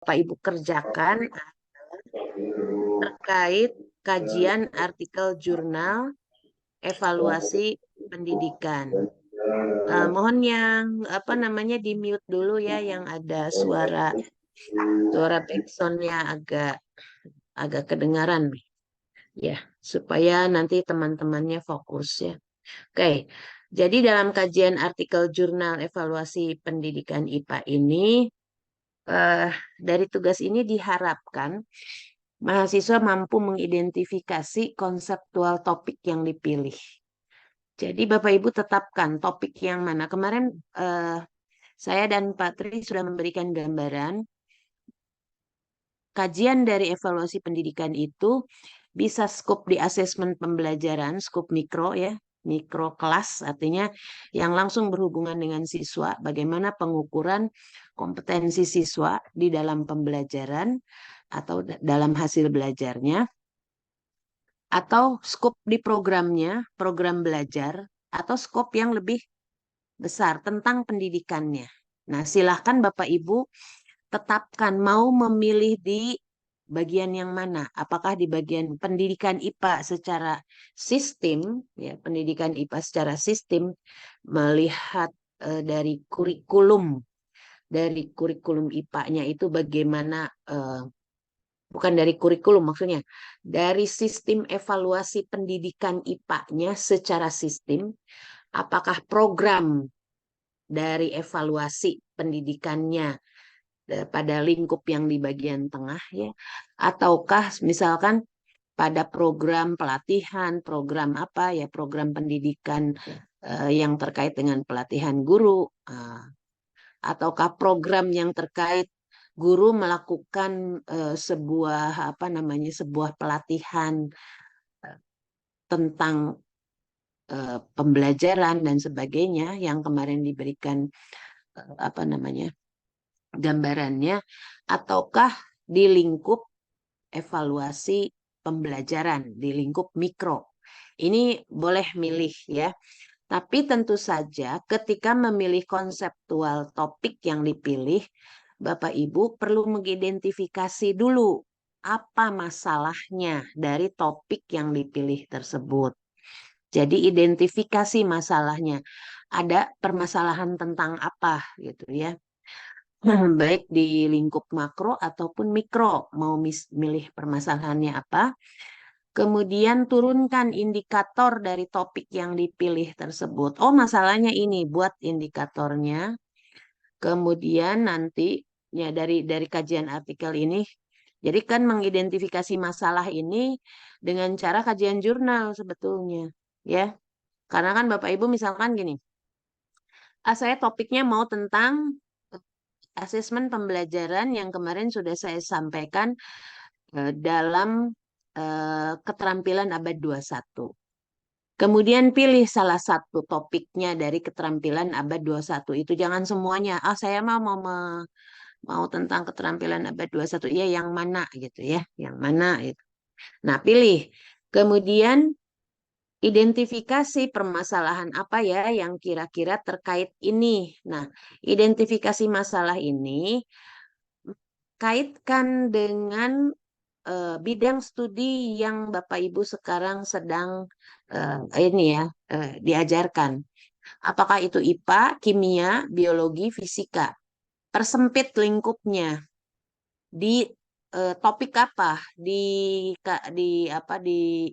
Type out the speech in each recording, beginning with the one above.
Bapak Ibu kerjakan terkait kajian artikel jurnal evaluasi pendidikan. Mohon yang apa namanya di mute dulu ya, yang ada suara backsoundnya agak kedengaran ya, supaya nanti teman-temannya fokus ya. Oke, jadi dalam kajian artikel jurnal evaluasi pendidikan IPA ini, dari tugas ini diharapkan mahasiswa mampu mengidentifikasi konseptual topik yang dipilih. Jadi Bapak Ibu tetapkan topik yang mana. Kemarin saya dan Pak Tri sudah memberikan gambaran kajian dari evaluasi pendidikan itu bisa skop di asesmen pembelajaran, skop mikro ya, mikro kelas artinya yang langsung berhubungan dengan siswa, bagaimana pengukuran kompetensi siswa di dalam pembelajaran atau dalam hasil belajarnya, atau skop di programnya, program belajar, atau skop yang lebih besar tentang pendidikannya. Nah, silahkan Bapak Ibu tetapkan mau memilih di bagian yang mana. Apakah di bagian pendidikan IPA secara sistem, ya, pendidikan IPA secara sistem melihat dari kurikulum IPA-nya itu bagaimana bukan dari kurikulum maksudnya, dari sistem evaluasi pendidikan IPA-nya secara sistem, apakah program dari evaluasi pendidikannya pada lingkup yang di bagian tengah ya, ataukah misalkan pada program pelatihan, program apa ya, program pendidikan yang terkait dengan pelatihan guru, ataukah program yang terkait guru melakukan sebuah apa namanya, sebuah pelatihan tentang pembelajaran dan sebagainya yang kemarin diberikan apa namanya gambarannya, ataukah di lingkup evaluasi pembelajaran di lingkup mikro. Ini boleh milih ya. Tapi tentu saja ketika memilih konseptual topik yang dipilih, Bapak Ibu perlu mengidentifikasi dulu apa masalahnya dari topik yang dipilih tersebut. Jadi identifikasi masalahnya. Ada permasalahan tentang apa gitu ya. Baik di lingkup makro ataupun mikro, mau milih permasalahannya apa. Kemudian turunkan indikator dari topik yang dipilih tersebut. Oh, masalahnya ini, buat indikatornya. Kemudian nanti ya dari kajian artikel ini, jadi kan mengidentifikasi masalah ini dengan cara kajian jurnal sebetulnya, ya. Karena kan Bapak Ibu misalkan gini, saya topiknya mau tentang asesmen pembelajaran yang kemarin sudah saya sampaikan dalam keterampilan abad 21. Kemudian pilih salah satu topiknya dari keterampilan abad 21 itu. Jangan semuanya. Ah, saya mau tentang keterampilan abad 21. Ya, yang mana gitu ya. Yang mana gitu. Nah, pilih. Kemudian identifikasi permasalahan apa ya yang kira-kira terkait ini. Nah, identifikasi masalah ini kaitkan dengan bidang studi yang Bapak Ibu sekarang sedang ini ya diajarkan. Apakah itu IPA, kimia, biologi, fisika? Persempit lingkupnya di topik apa? Di apa di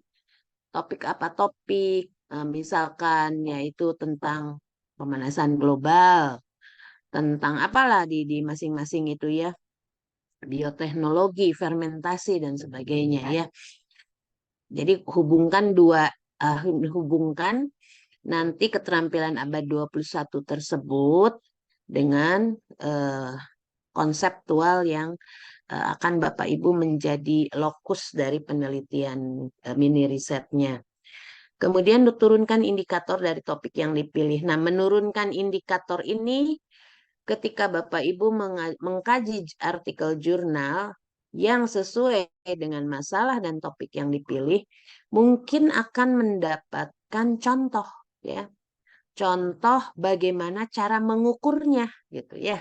topik apa? Topik misalkan yaitu tentang pemanasan global, tentang apalah di masing-masing itu ya, bioteknologi, fermentasi dan sebagainya ya. Jadi hubungkan nanti keterampilan abad 21 tersebut dengan eh, konseptual yang akan Bapak Ibu menjadi lokus dari penelitian mini risetnya. Kemudian diturunkan indikator dari topik yang dipilih. Nah, menurunkan indikator ini ketika Bapak Ibu mengkaji artikel jurnal yang sesuai dengan masalah dan topik yang dipilih, mungkin akan mendapatkan contoh ya. Contoh bagaimana cara mengukurnya gitu ya.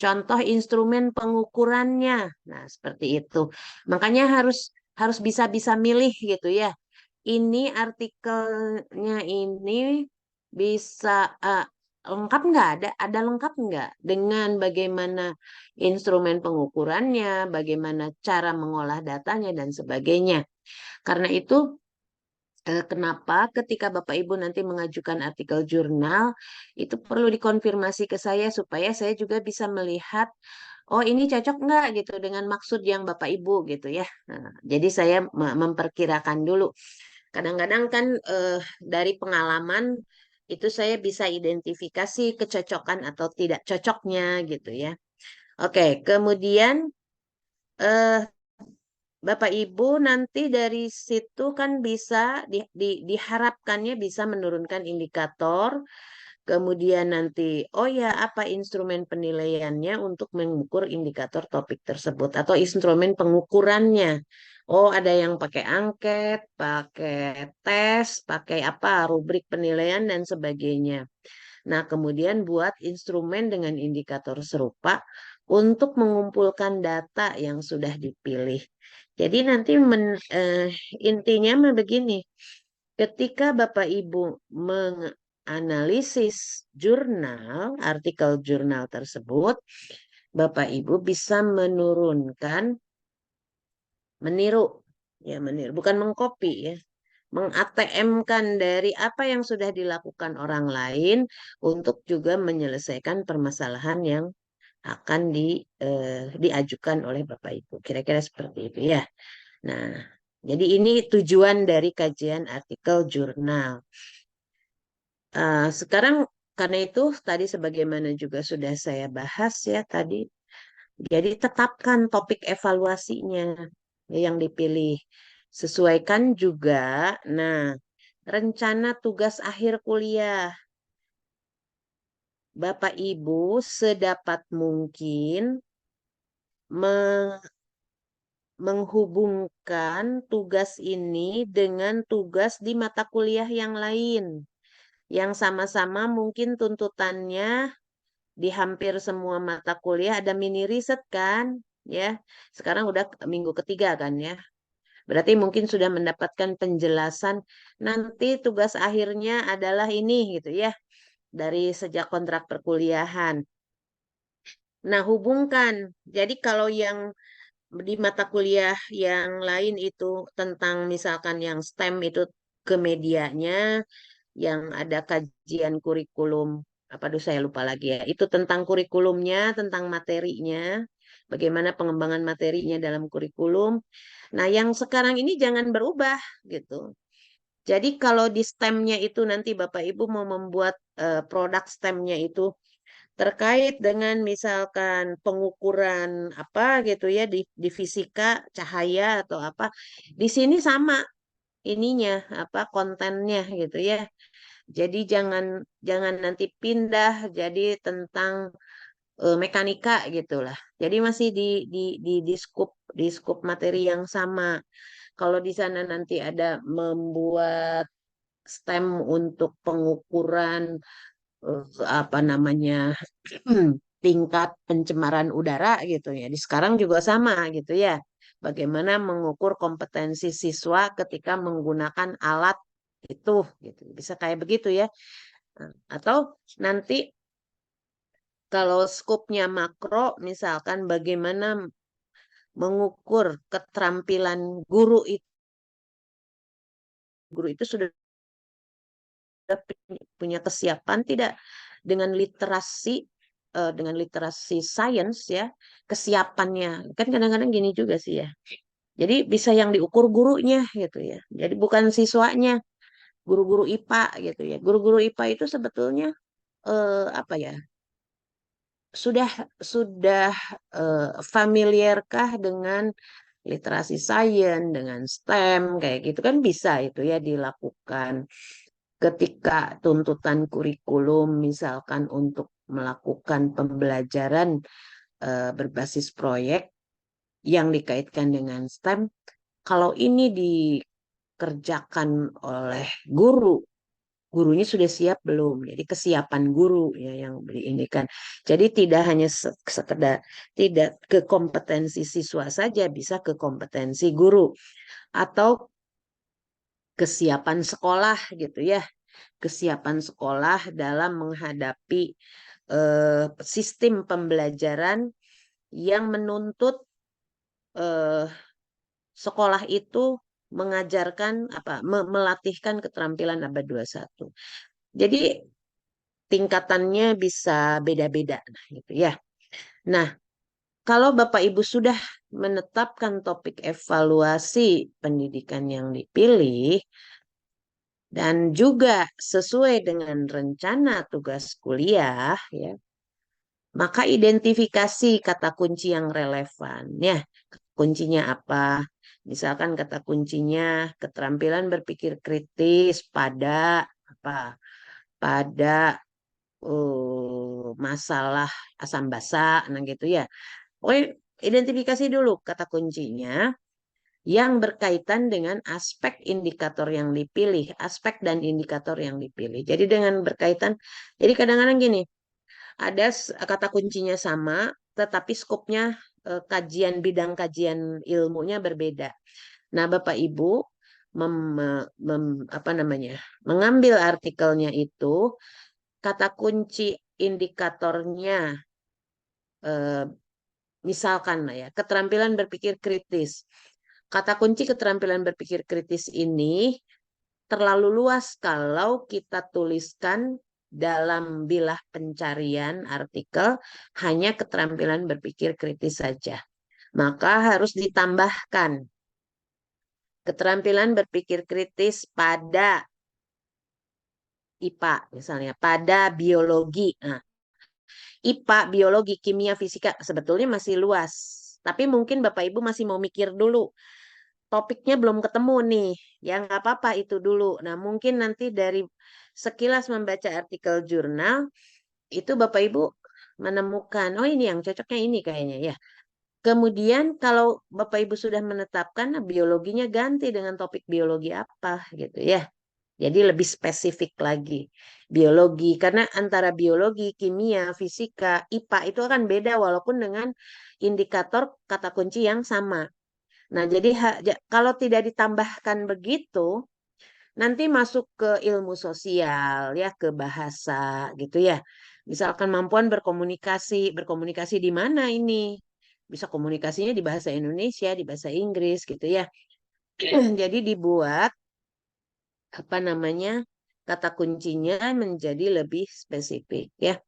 contoh instrumen pengukurannya. Nah, seperti itu. Makanya harus bisa-bisa milih gitu ya. Ini artikelnya ini bisa lengkap nggak? Ada lengkap nggak dengan bagaimana instrumen pengukurannya, bagaimana cara mengolah datanya dan sebagainya. Karena itu kenapa ketika Bapak Ibu nanti mengajukan artikel jurnal itu perlu dikonfirmasi ke saya supaya saya juga bisa melihat oh ini cocok nggak gitu dengan maksud yang Bapak Ibu gitu ya. Nah, jadi saya memperkirakan dulu. Kadang-kadang kan dari pengalaman itu saya bisa identifikasi kecocokan atau tidak cocoknya gitu ya. Oke, kemudian eh, Bapak Ibu nanti dari situ kan bisa diharapkannya bisa menurunkan indikator, kemudian nanti oh ya apa instrumen penilaiannya untuk mengukur indikator topik tersebut atau instrumen pengukurannya. Oh ada yang pakai angket, pakai tes, pakai apa rubrik penilaian dan sebagainya. Nah, kemudian buat instrumen dengan indikator serupa untuk mengumpulkan data yang sudah dipilih. Jadi nanti intinya mah begini, ketika Bapak Ibu menganalisis jurnal, artikel jurnal tersebut, Bapak Ibu bisa meniru, ya meniru, bukan mengcopy ya, meng-ATM-kan dari apa yang sudah dilakukan orang lain untuk juga menyelesaikan permasalahan yang akan diajukan oleh Bapak Ibu. Kira-kira seperti itu ya. Nah, jadi ini tujuan dari kajian artikel jurnal. Sekarang karena itu tadi sebagaimana juga sudah saya bahas ya tadi, jadi tetapkan topik evaluasinya yang dipilih. Sesuaikan juga, nah, rencana tugas akhir kuliah. Bapak Ibu sedapat mungkin menghubungkan tugas ini dengan tugas di mata kuliah yang lain. Yang sama-sama mungkin tuntutannya di hampir semua mata kuliah ada mini riset kan, ya. Sekarang udah minggu ketiga kan ya. Berarti mungkin sudah mendapatkan penjelasan nanti tugas akhirnya adalah ini gitu ya dari sejak kontrak perkuliahan. Nah, hubungkan. Jadi kalau yang di mata kuliah yang lain itu tentang misalkan yang STEM itu ke medianya, yang ada kajian kurikulum, apa aduh saya lupa lagi ya, itu tentang kurikulumnya, tentang materinya, bagaimana pengembangan materinya dalam kurikulum. Nah, yang sekarang ini jangan berubah gitu. Jadi kalau di STEM-nya itu nanti Bapak Ibu mau membuat produk STEM-nya itu terkait dengan misalkan pengukuran apa gitu ya di fisika cahaya atau apa di sini sama ininya apa kontennya gitu ya jadi jangan nanti pindah jadi tentang mekanika gitulah jadi masih di skup materi yang sama kalau di sana nanti ada membuat STEM untuk pengukuran apa namanya tingkat pencemaran udara gitu ya. Di sekarang juga sama gitu ya. Bagaimana mengukur kompetensi siswa ketika menggunakan alat itu gitu. Bisa kayak begitu ya. Nah, atau nanti kalau skupnya makro misalkan bagaimana mengukur keterampilan guru itu sudah punya kesiapan tidak dengan literasi sains ya kesiapannya kan kadang-kadang gini juga sih ya jadi bisa yang diukur gurunya gitu ya jadi bukan siswanya guru-guru IPA gitu ya guru-guru IPA itu sebetulnya apa ya sudah sudah familiarkah dengan literasi sains dengan STEM kayak gitu kan bisa itu ya dilakukan ketika tuntutan kurikulum misalkan untuk melakukan pembelajaran berbasis proyek yang dikaitkan dengan STEM, kalau ini dikerjakan oleh guru gurunya sudah siap belum. Jadi kesiapan guru ya yang beli ini kan. Jadi tidak hanya sekedar tidak ke kompetensi siswa saja, bisa ke kompetensi guru atau kesiapan sekolah gitu ya. Kesiapan sekolah dalam menghadapi sistem pembelajaran yang menuntut eh, sekolah itu mengajarkan apa melatihkan keterampilan abad 21. Jadi tingkatannya bisa beda-beda nah, gitu ya. Nah, kalau Bapak Ibu sudah menetapkan topik evaluasi pendidikan yang dipilih dan juga sesuai dengan rencana tugas kuliah ya, maka identifikasi kata kunci yang relevan ya. Kuncinya apa? Misalkan kata kuncinya keterampilan berpikir kritis pada apa? Pada masalah asam basa, nah gitu ya. Pokoknya identifikasi dulu kata kuncinya yang berkaitan dengan aspek indikator yang dipilih, aspek dan indikator yang dipilih. Jadi dengan berkaitan, jadi kadang-kadang gini, ada kata kuncinya sama, tetapi skopnya kajian bidang kajian ilmunya berbeda. Nah, Bapak Ibu apa namanya, mengambil artikelnya itu kata kunci indikatornya eh, misalkan lah ya keterampilan berpikir kritis. Kata kunci keterampilan berpikir kritis ini terlalu luas kalau kita tuliskan dalam bilah pencarian artikel hanya keterampilan berpikir kritis saja. Maka harus ditambahkan keterampilan berpikir kritis pada IPA misalnya, pada biologi. Nah, IPA, biologi, kimia, fisika sebetulnya masih luas. Tapi mungkin Bapak Ibu masih mau mikir dulu. Topiknya belum ketemu nih. Ya nggak apa-apa itu dulu. Nah mungkin nanti dari sekilas membaca artikel jurnal, itu Bapak Ibu menemukan, oh ini yang cocoknya ini kayaknya ya. Kemudian kalau Bapak Ibu sudah menetapkan, nah, biologinya ganti dengan topik biologi apa gitu ya. Jadi lebih spesifik lagi biologi karena antara biologi, kimia, fisika, IPA itu akan beda walaupun dengan indikator kata kunci yang sama. Nah, jadi kalau tidak ditambahkan begitu, nanti masuk ke ilmu sosial ya, ke bahasa gitu ya. Misalkan kemampuan berkomunikasi, berkomunikasi di mana ini? Bisa komunikasinya di bahasa Indonesia, di bahasa Inggris gitu ya. Jadi dibuat apa namanya kata kuncinya menjadi lebih spesifik ya.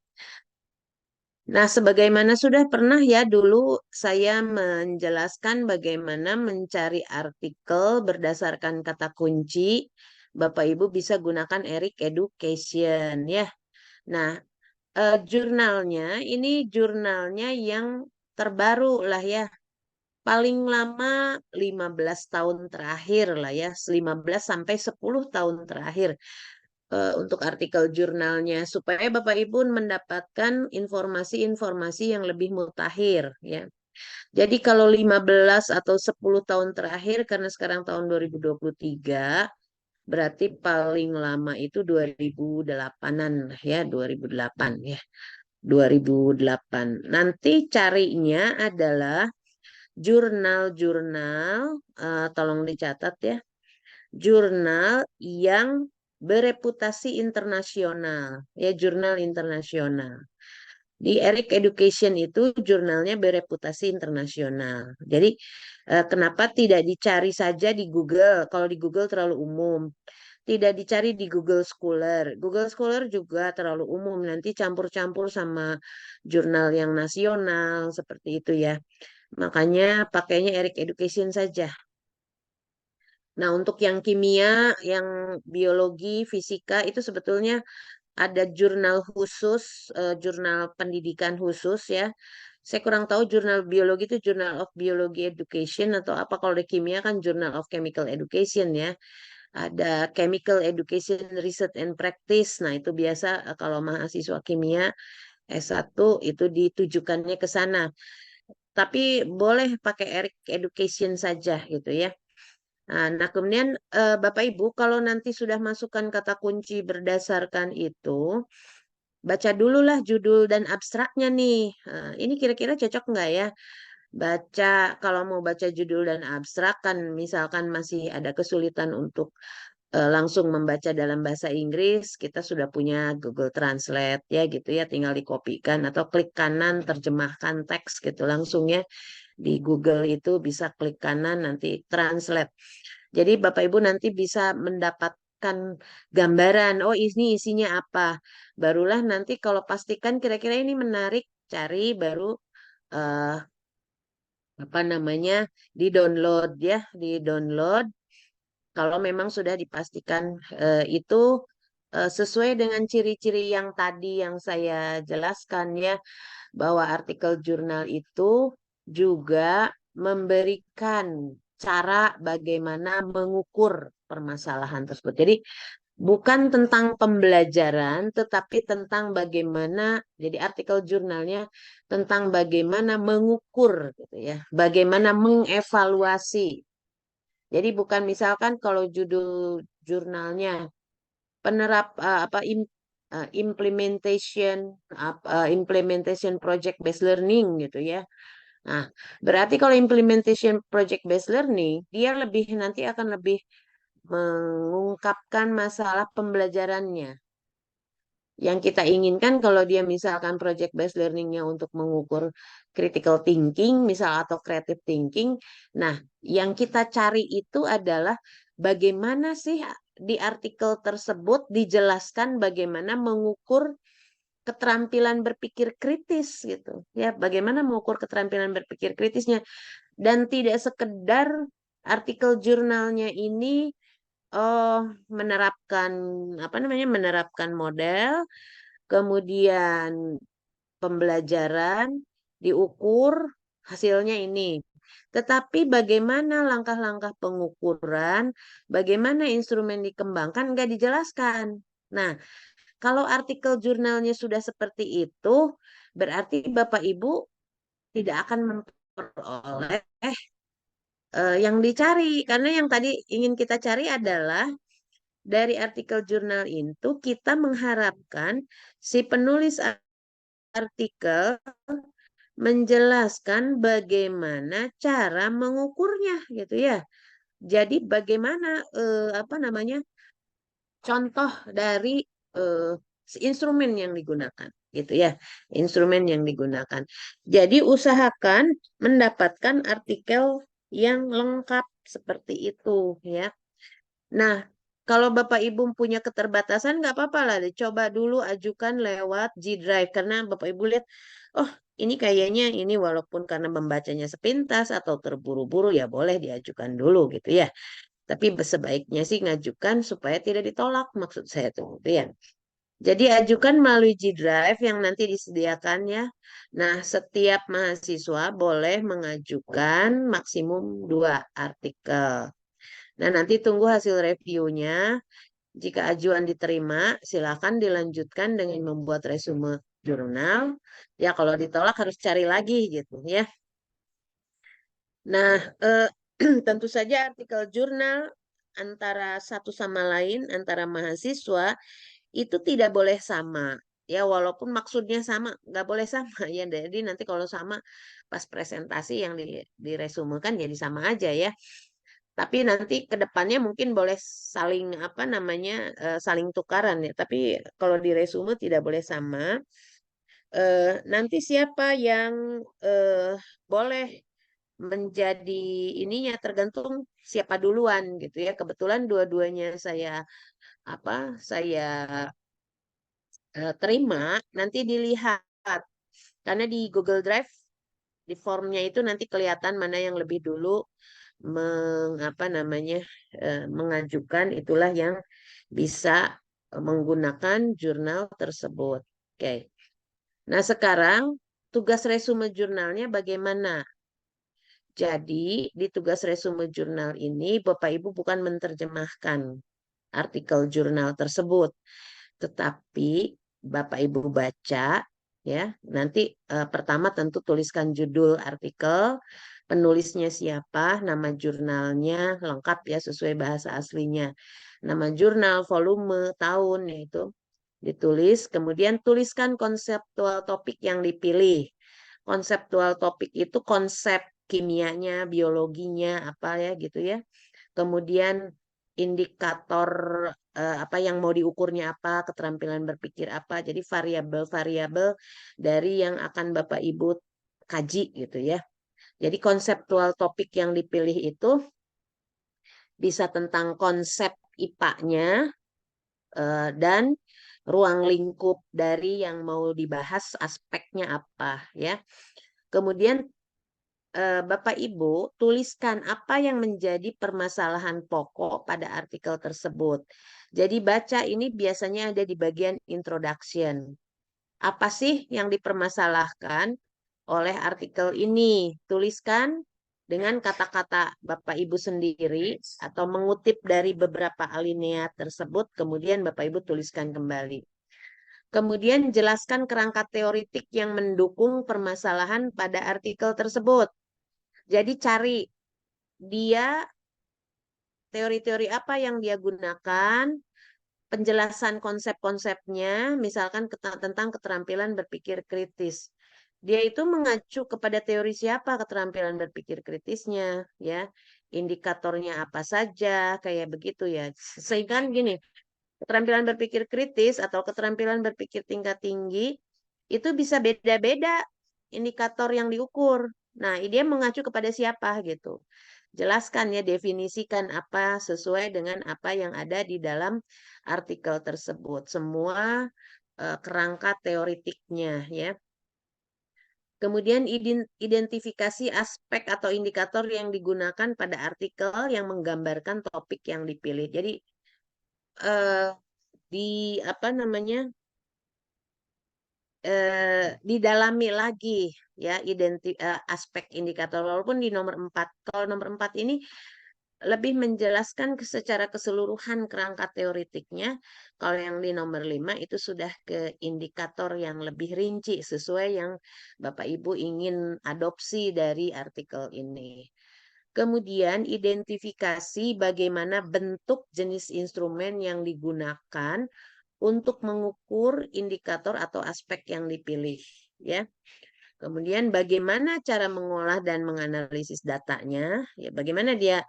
Nah, sebagaimana sudah pernah ya dulu saya menjelaskan bagaimana mencari artikel berdasarkan kata kunci, Bapak Ibu bisa gunakan Eric Education ya. Nah, jurnalnya ini jurnalnya yang terbaru lah ya. Paling lama 15 tahun terakhir lah ya, 15 sampai 10 tahun terakhir untuk artikel jurnalnya supaya Bapak Ibu mendapatkan informasi-informasi yang lebih mutakhir ya. Jadi kalau 15 atau 10 tahun terakhir karena sekarang tahun 2023 berarti paling lama itu 2008-an ya, 2008 ya. 2008. Nanti carinya adalah jurnal-jurnal, tolong dicatat ya, jurnal yang bereputasi internasional, ya jurnal internasional. Di Eric Education itu jurnalnya bereputasi internasional. Jadi kenapa tidak dicari saja di Google? Kalau di Google terlalu umum. Tidak dicari di Google Scholar. Google Scholar juga terlalu umum. Nanti campur-campur sama jurnal yang nasional seperti itu ya. Makanya pakainya Eric Education saja. Nah, untuk yang kimia, yang biologi, fisika itu sebetulnya ada jurnal khusus, jurnal pendidikan khusus ya. Saya kurang tahu jurnal biologi itu Journal of Biology Education atau apa kalau di kimia kan Journal of Chemical Education ya. Ada Chemical Education Research and Practice. Nah, itu biasa kalau mahasiswa kimia S1 itu ditujukannya ke sana. Tapi boleh pakai Eric Education saja gitu ya. Nah, kemudian Bapak Ibu, kalau nanti sudah masukkan kata kunci berdasarkan itu, baca dulu lah judul dan abstraknya nih. Ini kira-kira cocok nggak ya? Baca, kalau mau baca judul dan abstrak kan misalkan masih ada kesulitan untuk langsung membaca dalam bahasa Inggris, kita sudah punya Google Translate ya gitu ya, tinggal dikopikan atau klik kanan terjemahkan teks gitu langsung ya. Di Google itu bisa klik kanan nanti translate. Jadi Bapak Ibu nanti bisa mendapatkan gambaran, oh ini isinya apa. Barulah nanti kalau pastikan kira-kira ini menarik, cari baru eh, apa namanya di-download ya, di-download kalau memang sudah dipastikan itu sesuai dengan ciri-ciri yang tadi yang saya jelaskan ya, bahwa artikel jurnal itu juga memberikan cara bagaimana mengukur permasalahan tersebut. Jadi bukan tentang pembelajaran, tetapi tentang bagaimana, jadi artikel jurnalnya tentang bagaimana mengukur gitu ya, bagaimana mengevaluasi. Jadi bukan misalkan kalau judul jurnalnya implementation implementation project based learning gitu ya. Nah, berarti kalau implementation project based learning dia lebih nanti akan lebih mengungkapkan masalah pembelajarannya. Yang kita inginkan kalau dia misalkan project based learningnya untuk mengukur critical thinking misal atau creative thinking. Nah, yang kita cari itu adalah bagaimana sih di artikel tersebut dijelaskan bagaimana mengukur keterampilan berpikir kritis gitu. Ya, bagaimana mengukur keterampilan berpikir kritisnya dan tidak sekedar artikel jurnalnya ini menerapkan apa namanya menerapkan model, kemudian pembelajaran diukur hasilnya ini. Tetapi bagaimana langkah-langkah pengukuran, bagaimana instrumen dikembangkan nggak dijelaskan. Nah, kalau artikel jurnalnya sudah seperti itu, berarti Bapak Ibu tidak akan memperoleh yang dicari. Karena yang tadi ingin kita cari adalah dari artikel jurnal itu kita mengharapkan si penulis artikel menjelaskan bagaimana cara mengukurnya gitu ya. Jadi bagaimana apa namanya contoh dari eh, instrumen yang digunakan gitu ya, instrumen yang digunakan. Jadi usahakan mendapatkan artikel yang lengkap seperti itu ya. Nah, kalau Bapak Ibu punya keterbatasan nggak apa-apa lah, coba dulu ajukan lewat G Drive karena Bapak Ibu lihat, oh ini kayaknya ini walaupun karena membacanya sepintas atau terburu-buru ya boleh diajukan dulu gitu ya. Tapi sebaiknya sih ngajukan supaya tidak ditolak maksud saya tuh gitu ya. Jadi ajukan melalui G Drive yang nanti disediakan ya. Nah, setiap mahasiswa boleh mengajukan maksimum 2 artikel. Nah, nanti tunggu hasil reviewnya. Jika ajuan diterima, silakan dilanjutkan dengan membuat resume jurnal. Ya, kalau ditolak harus cari lagi gitu ya. Nah, tentu saja artikel jurnal antara satu sama lain, antara mahasiswa, itu tidak boleh sama. Ya, walaupun maksudnya sama, nggak boleh sama ya. Jadi nanti kalau sama pas presentasi yang diresumekan jadi sama aja ya. Tapi nanti ke depannya mungkin boleh saling apa namanya saling tukaran ya. Tapi kalau di resume tidak boleh sama. Nanti siapa yang boleh menjadi ininya tergantung siapa duluan gitu ya. Kebetulan dua-duanya apa saya terima nanti dilihat karena di Google Drive di formnya itu nanti kelihatan mana yang lebih dulu apa namanya mengajukan itulah yang bisa menggunakan jurnal tersebut. Oke. Nah, sekarang tugas resume jurnalnya bagaimana? Jadi, di tugas resume jurnal ini Bapak Ibu bukan menerjemahkan artikel jurnal tersebut, tetapi Bapak Ibu baca Ya, nanti pertama tentu tuliskan judul artikel, penulisnya siapa, nama jurnalnya lengkap ya sesuai bahasa aslinya. Nama jurnal, volume, tahun yaitu ditulis, kemudian tuliskan konseptual topik yang dipilih. Konseptual topik itu konsep kimianya, biologinya apa ya gitu ya. Kemudian indikator apa yang mau diukurnya apa, keterampilan berpikir apa. Jadi variabel-variabel dari yang akan Bapak Ibu kaji gitu ya. Jadi konseptual topik yang dipilih itu bisa tentang konsep IPA-nya dan ruang lingkup dari yang mau dibahas aspeknya apa ya. Kemudian Bapak Ibu tuliskan apa yang menjadi permasalahan pokok pada artikel tersebut. Jadi baca ini biasanya ada di bagian introduction. Apa sih yang dipermasalahkan oleh artikel ini? Tuliskan dengan kata-kata Bapak Ibu sendiri atau mengutip dari beberapa alinea tersebut, kemudian Bapak Ibu tuliskan kembali. Kemudian jelaskan kerangka teoritik yang mendukung permasalahan pada artikel tersebut. Jadi cari dia teori-teori apa yang dia gunakan, penjelasan konsep-konsepnya, misalkan tentang keterampilan berpikir kritis. Dia itu mengacu kepada teori siapa keterampilan berpikir kritisnya, ya, indikatornya apa saja, kayak begitu ya. Sehingga gini, keterampilan berpikir kritis atau keterampilan berpikir tingkat tinggi itu bisa beda-beda indikator yang diukur. Nah, dia mengacu kepada siapa gitu. Jelaskan ya, definisikan apa sesuai dengan apa yang ada di dalam artikel tersebut. Semua kerangka teoritiknya ya. Kemudian identifikasi aspek atau indikator yang digunakan pada artikel yang menggambarkan topik yang dipilih. Jadi di apa namanya didalami lagi ya aspek indikator walaupun di nomor 4. Kalau nomor 4 ini lebih menjelaskan secara keseluruhan kerangka teoritiknya. Kalau yang di nomor 5 itu sudah ke indikator yang lebih rinci sesuai yang Bapak Ibu ingin adopsi dari artikel ini. Kemudian identifikasi bagaimana bentuk jenis instrumen yang digunakan untuk mengukur indikator atau aspek yang dipilih ya. Kemudian bagaimana cara mengolah dan menganalisis datanya, ya bagaimana dia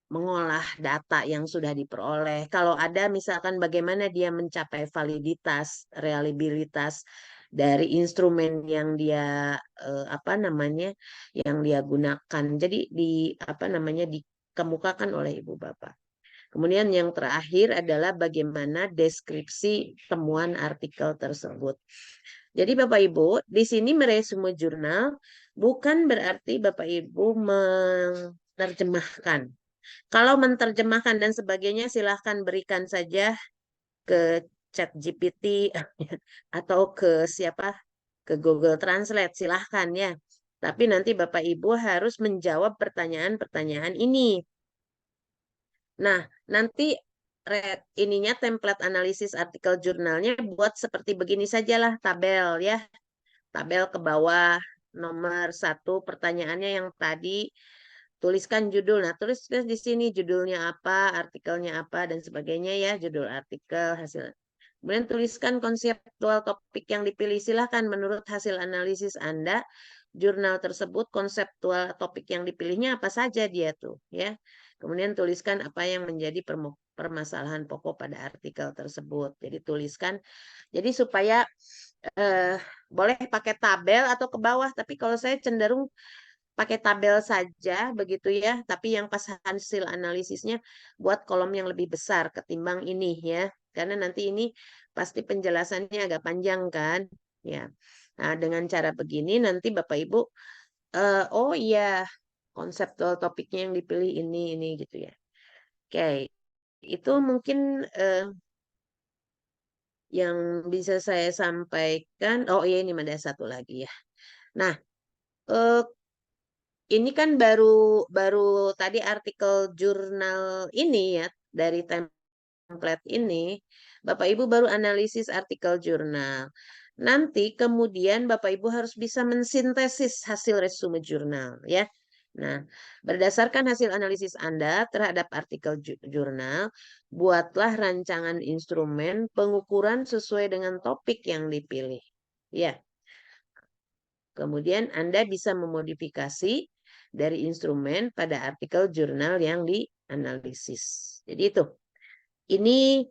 mengolah data yang sudah diperoleh. Kalau ada misalkan bagaimana dia mencapai validitas, reliabilitas dari instrumen yang dia apa namanya yang dia gunakan. Jadi di apa namanya dikemukakan oleh Ibu Bapak. Kemudian yang terakhir adalah bagaimana deskripsi temuan artikel tersebut. Jadi Bapak Ibu, di sini meresume jurnal bukan berarti Bapak Ibu menerjemahkan. Kalau menerjemahkan dan sebagainya silahkan berikan saja ke ChatGPT atau ke siapa? Ke Google Translate silahkan ya. Tapi nanti Bapak Ibu harus menjawab pertanyaan-pertanyaan ini. Nah, nanti ininya template analisis artikel jurnalnya buat seperti begini sajalah tabel ya. Tabel ke bawah nomor 1 pertanyaannya yang tadi tuliskan judul. Nah, tulis di sini judulnya apa, artikelnya apa dan sebagainya ya, judul artikel, hasil. Kemudian tuliskan konseptual topik yang dipilih. Silahkan menurut hasil analisis Anda, jurnal tersebut konseptual topik yang dipilihnya apa saja dia tuh ya. Kemudian tuliskan apa yang menjadi permasalahan pokok pada artikel tersebut. Jadi tuliskan, jadi supaya boleh pakai tabel atau ke bawah, tapi kalau saya cenderung pakai tabel saja begitu ya, tapi yang pas hasil analisisnya buat kolom yang lebih besar ketimbang ini ya. Karena nanti ini pasti penjelasannya agak panjang kan, ya. Nah, dengan cara begini nanti Bapak Ibu oh iya konseptual topiknya yang dipilih ini gitu ya. Oke. Itu mungkin yang bisa saya sampaikan. Oh iya ini ada satu lagi ya. Nah, eh, ini kan baru baru tadi artikel jurnal ini ya dari template ini, Bapak Ibu baru analisis artikel jurnal. Nanti kemudian Bapak Ibu harus bisa mensintesis hasil resume jurnal ya. Nah, berdasarkan hasil analisis Anda terhadap artikel jurnal, buatlah rancangan instrumen pengukuran sesuai dengan topik yang dipilih. Ya. Kemudian Anda bisa memodifikasi dari instrumen pada artikel jurnal yang dianalisis. Jadi itu. Ini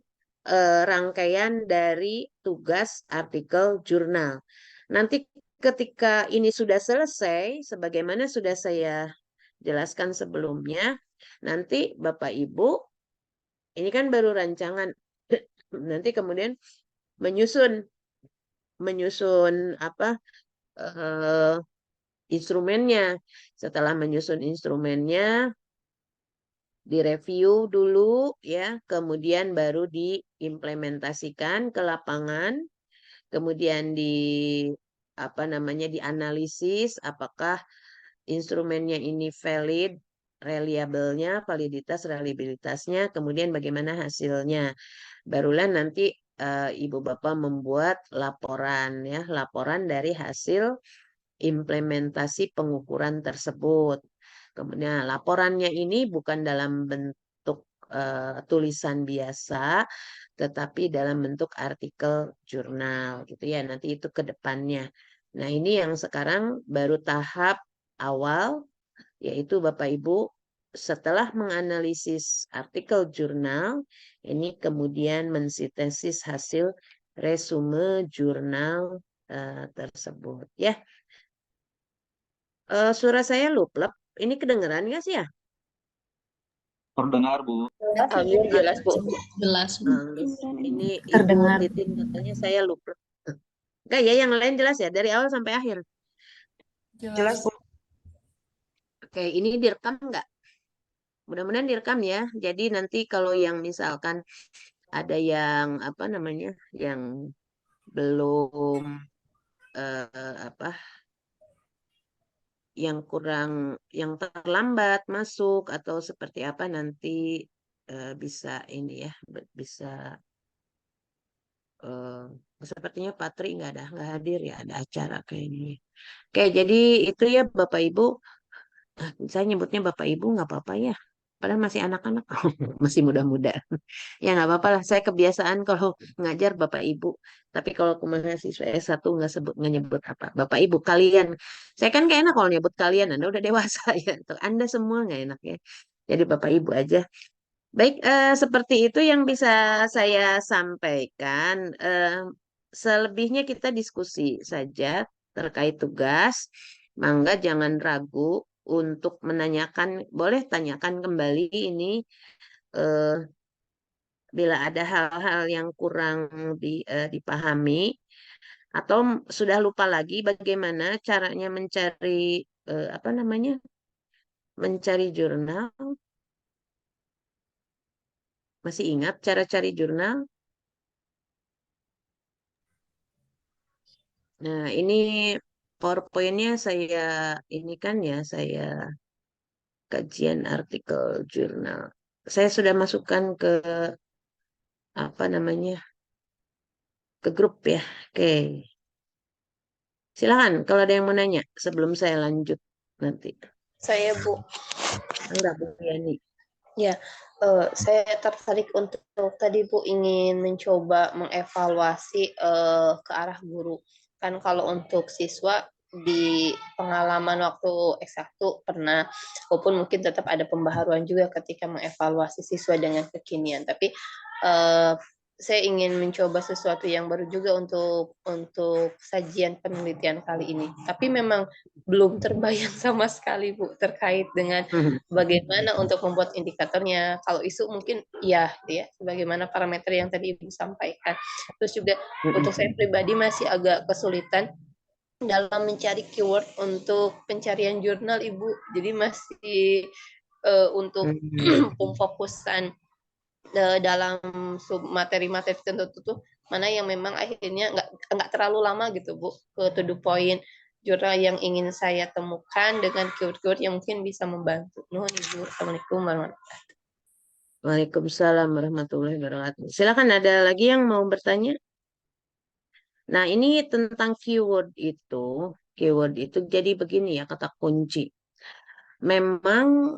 rangkaian dari tugas artikel jurnal. Nanti ketika ini sudah selesai, sebagaimana sudah saya jelaskan sebelumnya, nanti Bapak Ibu, ini kan baru rancangan, nanti kemudian menyusun apa instrumennya. Setelah menyusun instrumennya, direview dulu ya, kemudian baru diimplementasikan ke lapangan, kemudian dianalisis apakah instrumennya ini valid, reliable-nya, validitas, reliabilitasnya, kemudian bagaimana hasilnya. Barulah nanti Ibu Bapak membuat laporan ya, laporan dari hasil implementasi pengukuran tersebut. Kemudian laporannya ini bukan dalam bentuk tulisan biasa, tetapi dalam bentuk artikel jurnal gitu ya. Nanti itu ke depannya. Nah, ini yang sekarang baru tahap awal, yaitu Bapak Ibu setelah menganalisis artikel jurnal, ini kemudian mensintesis hasil resume jurnal tersebut ya. Suara saya luplek. Ini kedengeran nggak sih ya? Terdengar, Bu. Alhamdulillah jelas, Bu. Jelas, Bu. Ini Ibu Terdengar. Titin katanya saya luplek. Enggak ya, yang lain jelas ya dari awal sampai akhir. Jelas, Bu. Oke, ini direkam nggak? Mudah-mudahan direkam ya. Jadi nanti kalau yang misalkan ada yang yang belum apa, yang kurang, yang terlambat masuk atau seperti apa nanti bisa ini ya, bisa sepertinya Patri nggak hadir ya, ada acara kayaknya. Oke, jadi itu ya Bapak Ibu. Saya nyebutnya Bapak Ibu nggak apa-apa ya. Padahal masih anak-anak, masih muda-muda. Ya nggak apa-apa lah. Saya kebiasaan kalau ngajar Bapak Ibu. Tapi kalau ke mahasiswa S1 nggak nyebut apa. Bapak Ibu kalian. Saya kan kayak enak kalau nyebut kalian. Anda udah dewasa ya. Tuh, Anda semua nggak enak ya. Jadi Bapak Ibu aja. Baik, seperti itu yang bisa saya sampaikan. Selebihnya kita diskusi saja terkait tugas. Mangga jangan ragu untuk menanyakan, boleh tanyakan kembali ini eh, bila ada hal-hal yang kurang dipahami atau sudah lupa lagi bagaimana caranya mencari mencari jurnal. Masih ingat cara cari jurnal? Nah, ini PowerPoint-nya saya ini kan ya, saya kajian artikel jurnal. Saya sudah masukkan ke apa namanya? Ke grup ya. Oke. Silakan kalau ada yang mau nanya sebelum saya lanjut nanti. Saya, Bu. Enggak, Bu Yani. Ya, saya tertarik untuk tadi Bu ingin mencoba mengevaluasi ke arah guru. Kan kalau untuk siswa di pengalaman waktu S1 pernah, walaupun mungkin tetap ada pembaharuan juga ketika mengevaluasi siswa dengan kekinian. Tapi saya ingin mencoba sesuatu yang baru juga untuk sajian penelitian kali ini. Tapi memang belum terbayang sama sekali Bu terkait dengan bagaimana untuk membuat indikatornya. Kalau isu mungkin ya, gitu ya, sebagaimana parameter yang tadi Ibu sampaikan. Terus juga untuk saya pribadi masih agak kesulitan dalam mencari keyword untuk pencarian jurnal Ibu. Jadi masih untuk pemfokusan dalam sub materi-materi tertentu tuh mana yang memang akhirnya nggak terlalu lama gitu Bu ke to the point jurnal yang ingin saya temukan dengan keyword-keyword yang mungkin bisa membantu. Nuhun Ibu. Assalamualaikum warahmatullahi wabarakatuh. Waalaikumsalam warahmatullahi wabarakatuh. Silakan ada lagi yang mau bertanya? Nah, ini tentang keyword itu. Keyword itu jadi begini ya, kata kunci. Memang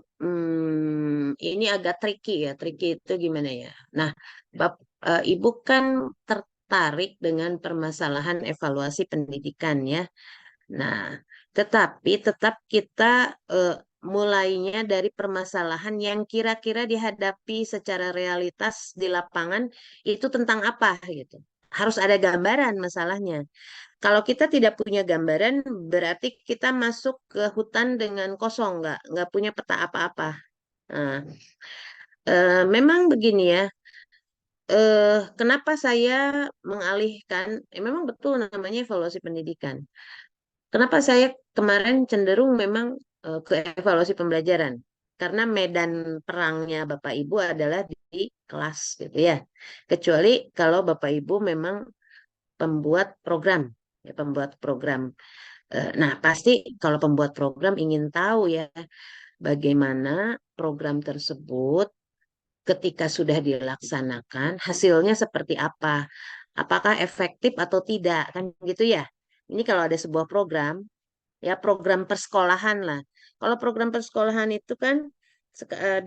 ini agak tricky ya. Tricky itu gimana ya? Nah, Ibu kan tertarik dengan permasalahan evaluasi pendidikan ya. Nah, tetapi tetap kita mulainya dari permasalahan yang kira-kira dihadapi secara realitas di lapangan itu tentang apa gitu. Harus ada gambaran masalahnya. Kalau kita tidak punya gambaran, berarti kita masuk ke hutan dengan kosong, nggak punya peta apa-apa. Nah, memang begini ya. Kenapa saya mengalihkan? Memang betul namanya evaluasi pendidikan. Kenapa saya kemarin cenderung memang ke evaluasi pembelajaran? Karena medan perangnya Bapak Ibu adalah di kelas gitu ya. Kecuali kalau Bapak Ibu memang pembuat program, ya pembuat program. Nah, pasti kalau pembuat program ingin tahu ya bagaimana program tersebut ketika sudah dilaksanakan hasilnya seperti apa. Apakah efektif atau tidak kan gitu ya. Ini kalau ada sebuah program ya program persekolahan lah. Kalau program persekolahan itu kan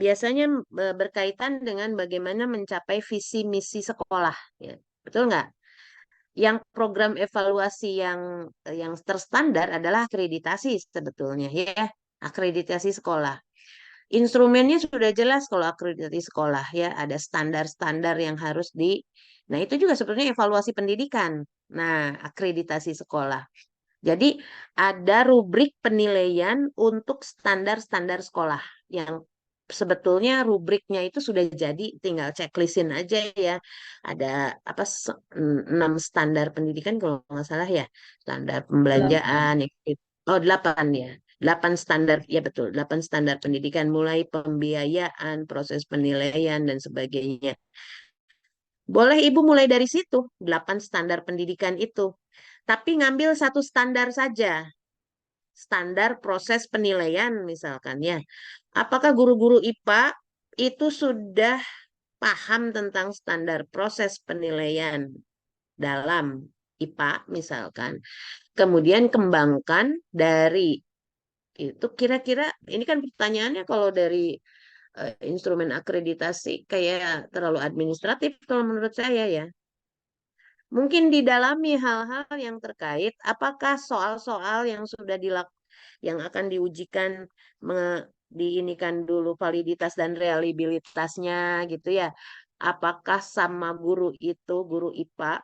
biasanya berkaitan dengan bagaimana mencapai visi misi sekolah ya. Betul nggak? Yang program evaluasi yang terstandar adalah akreditasi sebetulnya ya, akreditasi sekolah. Instrumennya sudah jelas kalau akreditasi sekolah ya, ada standar-standar yang harus Nah, itu juga sebetulnya evaluasi pendidikan. Nah, akreditasi sekolah. Jadi ada rubrik penilaian untuk standar-standar sekolah yang sebetulnya rubriknya itu sudah jadi, tinggal checklistin aja ya. Ada apa 6 standar pendidikan kalau nggak salah ya, standar pembelanjaan, oh 8 ya. 8 standar, ya betul, 8 standar pendidikan mulai pembiayaan, proses penilaian dan sebagainya. Boleh Ibu mulai dari situ, 8 standar pendidikan itu. Tapi ngambil satu standar saja, standar proses penilaian misalkan ya. Apakah guru-guru IPA itu sudah paham tentang standar proses penilaian dalam IPA misalkan. Kemudian kembangkan dari itu kira-kira ini kan pertanyaannya kalau dari instrumen akreditasi kayak terlalu administratif kalau menurut saya ya. Mungkin didalami hal-hal yang terkait apakah soal-soal yang sudah yang akan diujikan diinikan dulu validitas dan reliabilitasnya gitu ya. Apakah sama guru itu guru IPA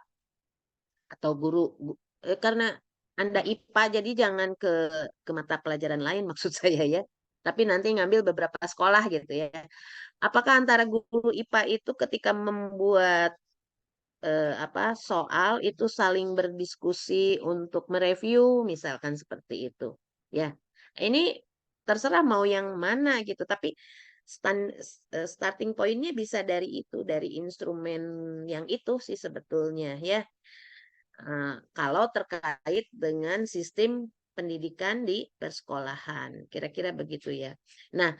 atau karena Anda IPA jadi jangan ke mata pelajaran lain maksud saya ya. Tapi nanti ngambil beberapa sekolah gitu ya. Apakah antara guru IPA itu ketika membuat soal itu saling berdiskusi untuk mereview misalkan seperti itu ya ini terserah mau yang mana gitu tapi starting pointnya bisa dari itu dari instrumen yang itu sih sebetulnya ya. Kalau terkait dengan sistem pendidikan di persekolahan kira-kira begitu ya. Nah,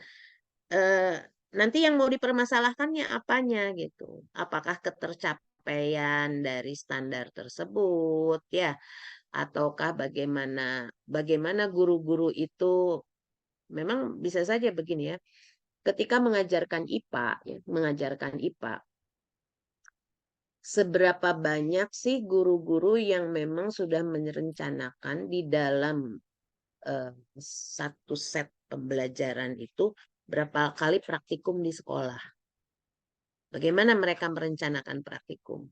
nanti yang mau dipermasalahkannya apanya gitu. Apakah ketercapaian dari standar tersebut ya ataukah bagaimana guru-guru itu memang bisa saja begini ya. Ketika mengajarkan IPA ya, mengajarkan IPA seberapa banyak sih guru-guru yang memang sudah merencanakan di dalam satu set pembelajaran itu berapa kali praktikum di sekolah. Bagaimana mereka merencanakan praktikum?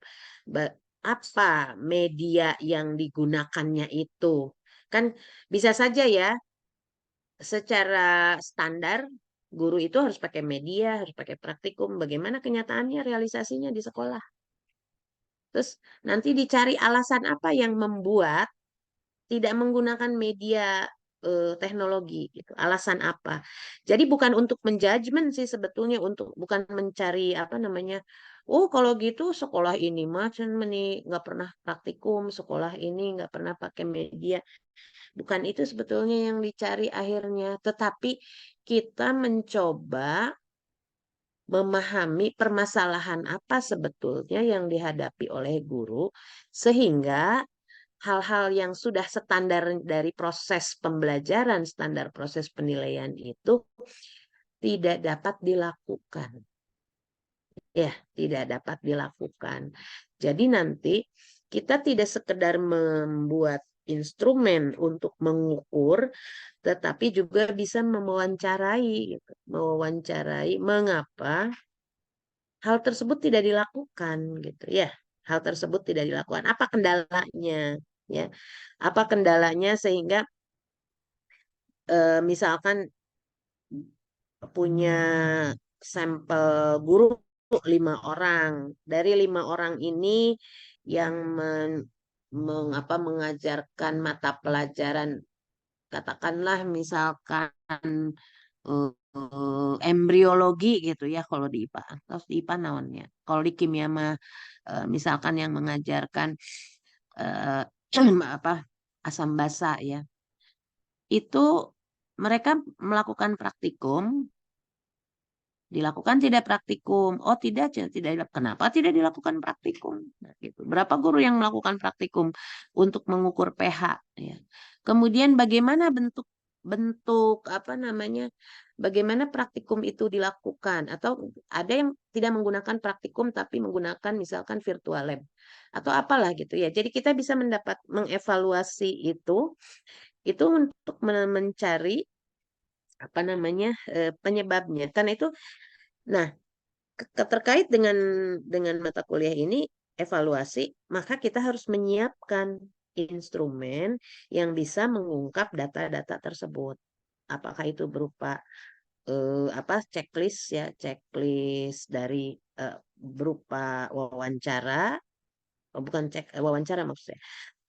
Apa media yang digunakannya itu? Kan bisa saja ya, secara standar guru itu harus pakai media, harus pakai praktikum. Bagaimana kenyataannya realisasinya di sekolah? Terus nanti dicari alasan apa yang membuat tidak menggunakan media teknologi gitu. Alasan apa? Jadi bukan untuk menjudgment sih sebetulnya bukan mencari apa namanya. Oh kalau gitu sekolah ini macam ini nggak pernah praktikum, sekolah ini nggak pernah pakai media. Bukan itu sebetulnya yang dicari akhirnya, tetapi kita mencoba memahami permasalahan apa sebetulnya yang dihadapi oleh guru sehingga hal-hal yang sudah standar dari proses pembelajaran, standar proses penilaian itu tidak dapat dilakukan. Ya, tidak dapat dilakukan. Jadi nanti kita tidak sekedar membuat instrumen untuk mengukur, tetapi juga bisa mewawancarai, gitu. Mewawancarai mengapa hal tersebut tidak dilakukan, gitu ya. Hal tersebut tidak dilakukan. Apa kendalanya, ya? Apa kendalanya sehingga misalkan punya sampel guru 5 orang. Dari 5 orang ini yang mengajarkan mata pelajaran, katakanlah misalkan embriologi gitu ya kalau di IPA. Terus di IPA naonnya. Kalau di kimia mah misalkan yang mengajarkan eh, apa asam basa ya. Itu mereka melakukan praktikum, dilakukan tidak praktikum. Oh tidak, kenapa tidak dilakukan praktikum? Nah, gitu. Berapa guru yang melakukan praktikum untuk mengukur pH? Ya. Kemudian bagaimana bentuk apa namanya? Bagaimana praktikum itu dilakukan? Atau ada yang tidak menggunakan praktikum tapi menggunakan misalkan virtual lab atau apalah gitu ya. Jadi kita bisa mengevaluasi itu untuk mencari apa namanya penyebabnya. Karena itu, nah terkait dengan mata kuliah ini evaluasi, maka kita harus menyiapkan instrumen yang bisa mengungkap data-data tersebut. Apakah itu berupa checklist ya, checklist dari berupa wawancara, bukan wawancara maksudnya,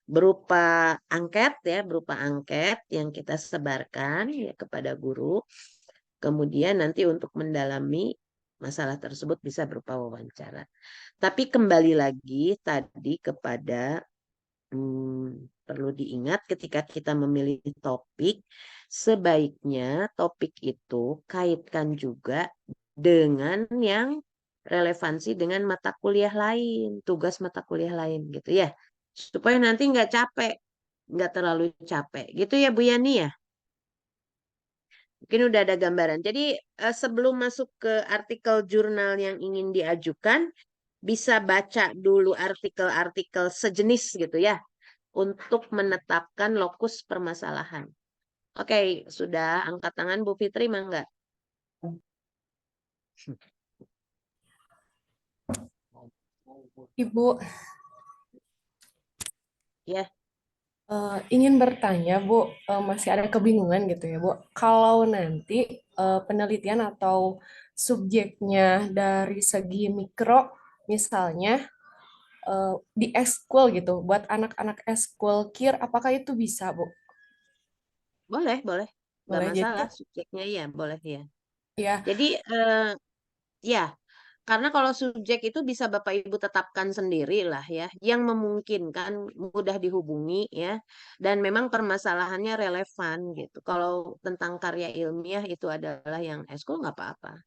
berupa angket ya, berupa angket yang kita sebarkan ya kepada guru. Kemudian nanti untuk mendalami masalah tersebut bisa berupa wawancara. Tapi kembali lagi tadi kepada perlu diingat ketika kita memilih topik, sebaiknya topik itu kaitkan juga dengan yang relevansi dengan mata kuliah lain, tugas mata kuliah lain gitu ya. Supaya nanti nggak capek, nggak terlalu capek. Gitu ya Bu Yani ya? Mungkin udah ada gambaran. Jadi sebelum masuk ke artikel jurnal yang ingin diajukan, bisa baca dulu artikel-artikel sejenis gitu ya, untuk menetapkan lokus permasalahan. Oke, sudah angkat tangan Bu Fitri, mangga. Ibu, Ya, ingin bertanya, Bu, masih ada kebingungan gitu ya, Bu. Kalau nanti penelitian atau subjeknya dari segi mikro, misalnya di eskul gitu, buat anak-anak eskul KIR, apakah itu bisa, Bu? boleh, boleh. Nggak Boleh masalah jadi, subjeknya ya, boleh ya. ya, Jadi ya, karena kalau subjek itu bisa Bapak Ibu tetapkan sendiri lah ya, yang memungkinkan mudah dihubungi ya, dan memang permasalahannya relevan gitu. Kalau tentang karya ilmiah itu adalah yang eskul nggak apa-apa.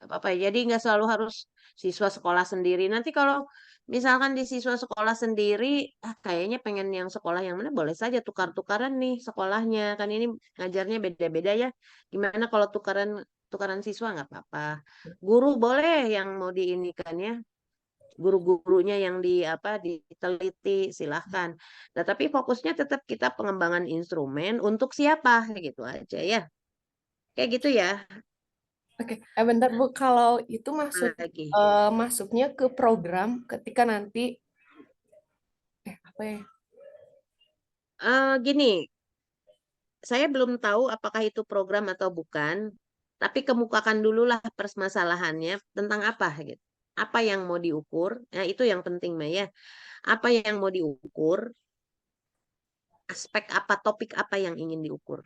Nggak apa-apa. Jadi nggak selalu harus siswa sekolah sendiri. Nanti kalau misalkan di siswa sekolah sendiri, kayaknya pengen yang sekolah yang mana, boleh saja tukar-tukaran nih sekolahnya. Kan ini ngajarnya beda-beda ya. Gimana kalau tukaran siswa nggak apa-apa. Guru boleh yang mau diinikan ya. Guru-gurunya yang diteliti silahkan. Nah, tapi fokusnya tetap kita pengembangan instrumen untuk siapa gitu aja ya. Kayak gitu ya. oke. Bentar, Bu, kalau itu Lagi. masuknya ke program ketika nanti, apa ya? Gini, saya belum tahu apakah itu program atau bukan, tapi kemukakan dululah permasalahannya tentang apa gitu. Apa yang mau diukur? Nah, itu yang penting, Maya. Apa yang mau diukur? Aspek apa, topik apa yang ingin diukur?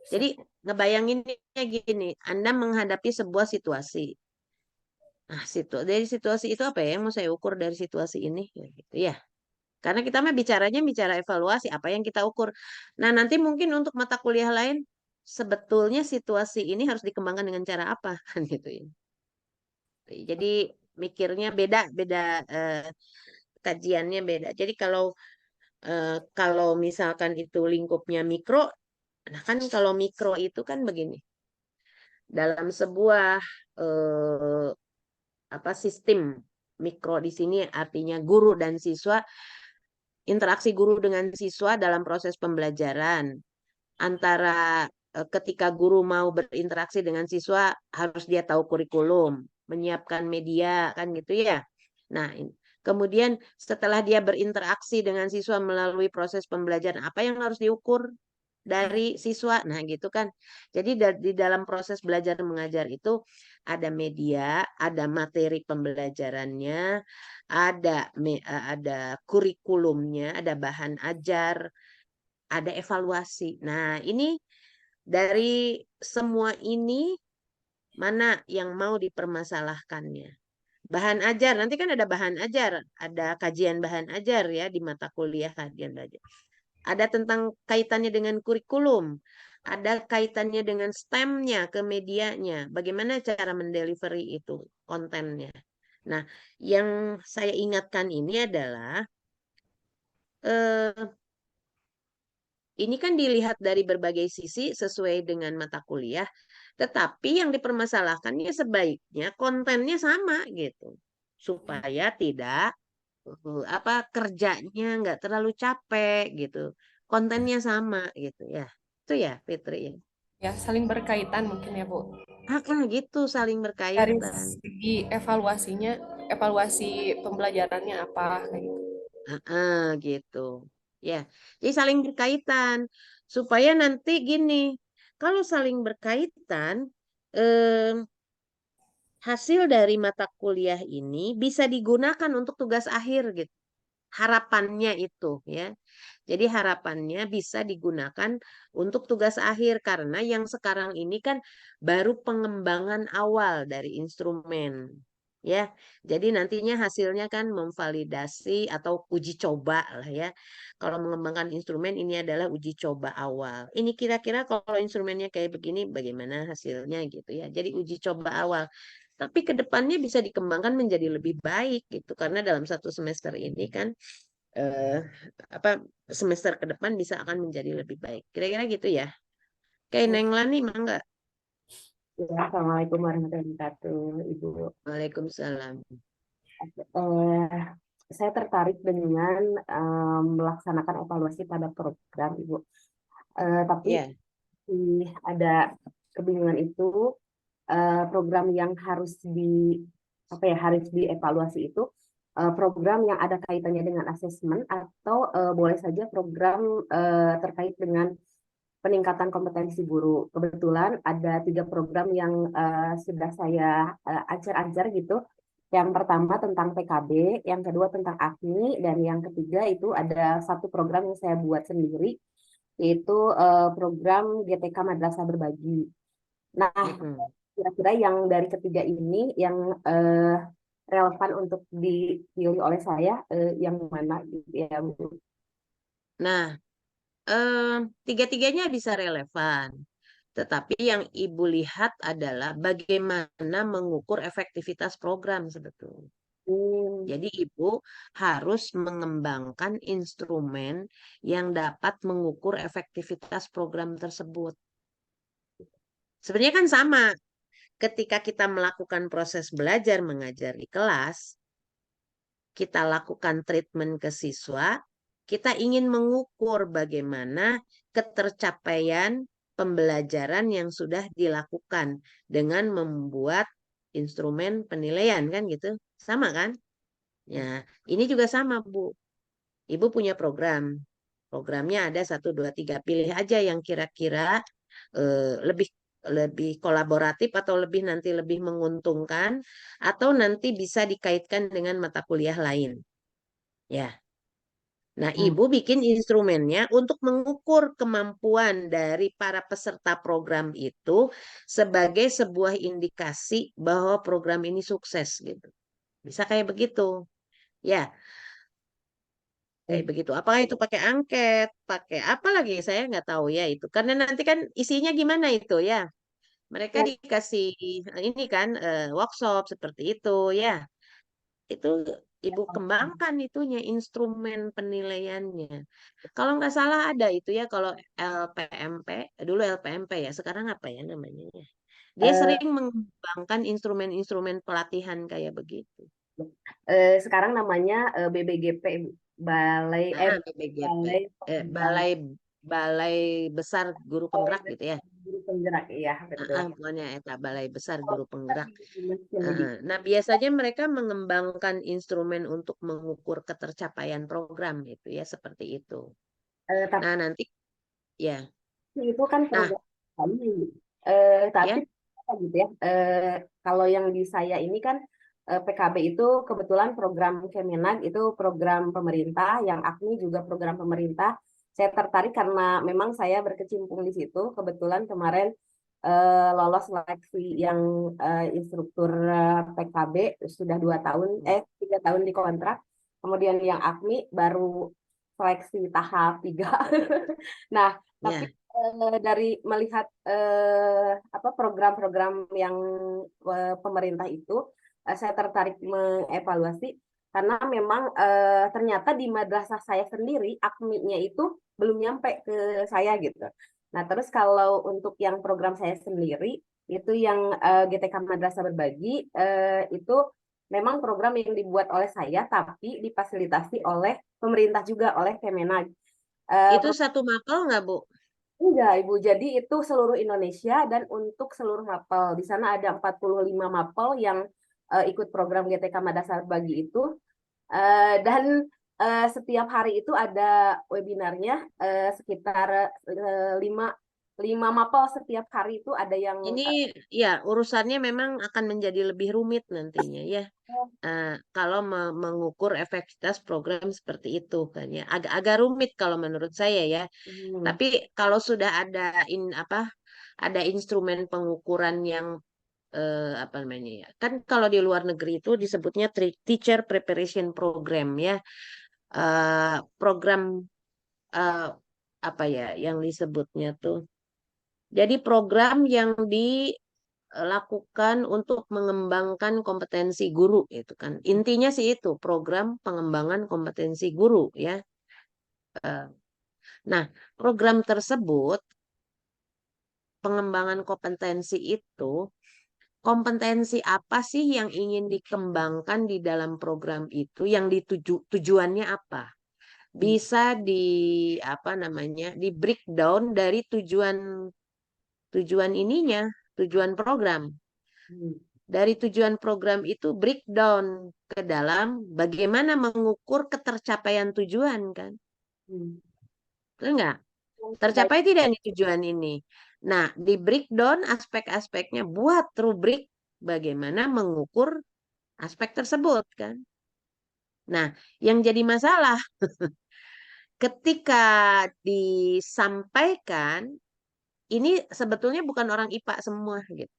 Jadi, ngebayanginnya gini, Anda menghadapi sebuah situasi. Nah, dari situasi itu apa ya yang mau saya ukur dari situasi ini? Ya, gitu ya. Karena kita mah bicara evaluasi, apa yang kita ukur. Nah, nanti mungkin untuk mata kuliah lain, sebetulnya situasi ini harus dikembangkan dengan cara apa, kan gitu ya. Jadi mikirnya beda, beda kajiannya beda. Jadi kalau misalkan itu lingkupnya mikro, nah kan kalau mikro itu kan begini. Dalam sebuah sistem mikro di sini artinya guru dan siswa, interaksi guru dengan siswa dalam proses pembelajaran. Antara ketika guru mau berinteraksi dengan siswa harus dia tahu kurikulum, menyiapkan media kan gitu ya. Nah, kemudian setelah dia berinteraksi dengan siswa melalui proses pembelajaran, apa yang harus diukur dari siswa? Nah, gitu kan. Jadi di dalam proses belajar mengajar itu ada media, ada materi pembelajarannya, ada kurikulumnya, ada bahan ajar, ada evaluasi. Nah, ini dari semua ini mana yang mau dipermasalahkannya? Bahan ajar, nanti kan ada bahan ajar, ada kajian bahan ajar ya di mata kuliah kajian belajar. Ada tentang kaitannya dengan kurikulum, ada kaitannya dengan STEM-nya ke medianya, bagaimana cara mendelivery itu kontennya. Nah, yang saya ingatkan ini adalah eh, ini kan dilihat dari berbagai sisi sesuai dengan mata kuliah, tetapi yang dipermasalahkannya sebaiknya kontennya sama gitu, supaya tidak kerjanya nggak terlalu capek gitu, kontennya sama gitu ya, itu ya Fitri ya. Ya, saling berkaitan mungkin ya, Bu. Gitu saling Dari berkaitan. segi evaluasinya, evaluasi pembelajarannya apa kayak gitu. Gitu ya, jadi saling berkaitan supaya nanti gini, kalau saling berkaitan hasil dari mata kuliah ini bisa digunakan untuk tugas akhir gitu. Harapannya itu ya. Jadi harapannya bisa digunakan untuk tugas akhir karena yang sekarang ini kan baru pengembangan awal dari instrumen. Ya. Jadi nantinya hasilnya kan memvalidasi atau uji coba lah ya. Kalau mengembangkan instrumen ini adalah uji coba awal. Ini kira-kira kalau instrumennya kayak begini bagaimana hasilnya gitu ya. Jadi uji coba awal. Tapi ke depannya bisa dikembangkan menjadi lebih baik gitu karena dalam satu semester ini kan eh, semester ke depan bisa akan menjadi lebih baik. Kira-kira gitu ya. Kayak Neng Lani mangga. Ya, Assalamualaikum warahmatullahi wabarakatuh, Ibu. Waalaikumsalam. Eh, saya tertarik dengan melaksanakan evaluasi pada program, Ibu. Tapi Ya, ada kebingungan itu program yang harus dievaluasi itu program yang ada kaitannya dengan asesmen atau boleh saja program terkait dengan peningkatan kompetensi guru. Kebetulan ada 3 program yang sudah saya ajar-ajar gitu. Yang pertama tentang PKB, yang kedua tentang AKMI, dan yang ketiga itu ada satu program yang saya buat sendiri, yaitu program GTK Madrasah Berbagi. Nah, kira-kira yang dari ketiga ini yang relevan untuk dipilih oleh saya yang mana gitu ya, Bu? Nah, tiga-tiganya bisa relevan. Tetapi yang Ibu lihat adalah bagaimana mengukur efektivitas program sebetulnya. Jadi Ibu harus mengembangkan instrumen yang dapat mengukur efektivitas program tersebut. Sebenarnya kan sama. Ketika kita melakukan proses belajar mengajar di kelas, kita lakukan treatment ke siswa, kita ingin mengukur bagaimana ketercapaian pembelajaran yang sudah dilakukan dengan membuat instrumen penilaian kan gitu. Sama kan? Ya, ini juga sama, Bu. Ibu punya program. Programnya ada 1, 2, 3. Pilih aja yang kira-kira lebih kolaboratif atau nanti lebih menguntungkan atau nanti bisa dikaitkan dengan mata kuliah lain. Ya. Nah, Ibu bikin instrumennya untuk mengukur kemampuan dari para peserta program itu sebagai sebuah indikasi bahwa program ini sukses gitu. Bisa kayak begitu. Ya. Kayak begitu. Apakah itu pakai angket, pakai apa lagi? Saya nggak tahu ya itu. Karena nanti kan isinya gimana itu ya. Mereka Ya. dikasih ini kan workshop seperti itu ya. Itu Ibu kembangkan itunya, instrumen penilaiannya. Kalau nggak salah ada itu ya, kalau LPMP, dulu LPMP ya, sekarang apa ya namanya ya? Dia Eh, sering mengembangkan instrumen-instrumen pelatihan kayak begitu. Sekarang namanya BBGP, Bu. BBGP, Balai Balai Balai Besar Guru Penggerak gitu ya. Guru Penggerak, iya betul. Pokoknya eta Balai Besar Guru Penggerak. Lebih. Nah, biasanya mereka mengembangkan instrumen untuk mengukur ketercapaian program itu ya, seperti itu. Tapi Nah, nanti ya. itu kan Nah, program kami. Tapi ya. apa gitu ya? Kalau yang di saya ini kan PKB itu kebetulan program Kemenag itu program pemerintah, yang AKMI juga program pemerintah. Saya tertarik karena memang saya berkecimpung di situ. Kebetulan kemarin lolos seleksi yang instruktur PKB sudah 2 tahun, 3 tahun di kontrak. Kemudian yang AKMI baru seleksi tahap 3. Nah, tapi Ya. dari melihat apa program-program yang pemerintah itu, saya tertarik mengevaluasi karena memang ternyata di madrasah saya sendiri AKMI-nya itu belum nyampe ke saya gitu. Nah, terus kalau untuk yang program saya sendiri itu yang GTK Madrasah Berbagi, itu memang program yang dibuat oleh saya tapi difasilitasi oleh pemerintah juga, oleh Kemenag. Itu satu mapel nggak, Bu? Enggak, Ibu. Jadi itu seluruh Indonesia dan untuk seluruh mapel. Di sana ada 45 mapel yang ikut program GTK Madrasah Berbagi itu. Dan setiap hari itu ada webinarnya, sekitar 5 mapel setiap hari itu ada yang Ini ya urusannya memang akan menjadi lebih rumit nantinya ya. Kalau mengukur efektivitas program seperti itu kan ya, agak rumit kalau menurut saya ya. Tapi kalau sudah ada instrumen pengukuran yang apa namanya ya, kan kalau di luar negeri itu disebutnya teacher preparation program ya. Program eh, apa ya yang disebutnya tuh. Jadi program yang dilakukan untuk mengembangkan kompetensi guru itu kan. Intinya sih itu program pengembangan kompetensi guru ya. Eh, Nah, program tersebut pengembangan kompetensi itu, kompetensi apa sih yang ingin dikembangkan di dalam program itu, yang tujuannya apa? Bisa apa namanya, di breakdown dari tujuan ininya, tujuan program. Dari tujuan program itu breakdown ke dalam bagaimana mengukur ketercapaian tujuan kan? Betul nggak? Tercapai tidak nih tujuan ini? Nah, di breakdown aspek-aspeknya, buat rubrik bagaimana mengukur aspek tersebut kan. Nah, yang jadi masalah ketika disampaikan, ini sebetulnya bukan orang IPA semua gitu.